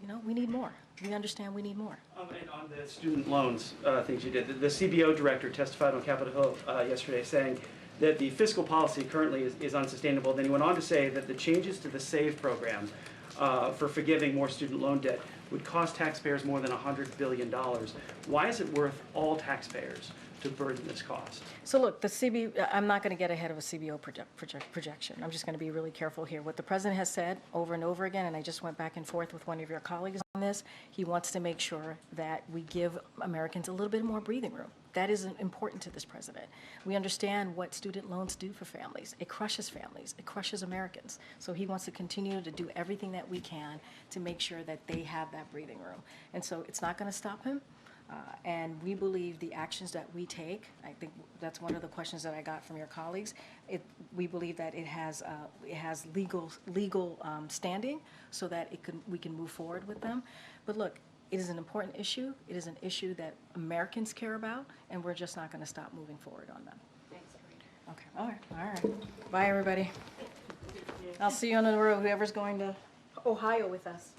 [SPEAKER 11] you know, we need more. We understand we need more.
[SPEAKER 3] And on the student loans things you did, the CBO director testified on Capitol Hill yesterday saying that the fiscal policy currently is unsustainable. Then he went on to say that the changes to the SAVE program for forgiving more student loan debt would cost taxpayers more than $100 billion. Why is it worth all taxpayers to burden this cost?
[SPEAKER 11] So look, I'm not going to get ahead of a CBO projection. I'm just going to be really careful here. What the president has said over and over again, and I just went back and forth with one of your colleagues on this, he wants to make sure that we give Americans a little bit more breathing room. That is important to this president. We understand what student loans do for families. It crushes families. It crushes Americans. So he wants to continue to do everything that we can to make sure that they have that breathing room. And so it's not going to stop him. And we believe the actions that we take, I think that's one of the questions that I got from your colleagues, we believe that it has legal standing so that we can move forward with them. But look, it is an important issue. It is an issue that Americans care about, and we're just not going to stop moving forward on them.
[SPEAKER 15] Thanks, Karine.
[SPEAKER 11] Okay, all right. Bye, everybody. I'll see you on the road, whoever's going to Ohio with us.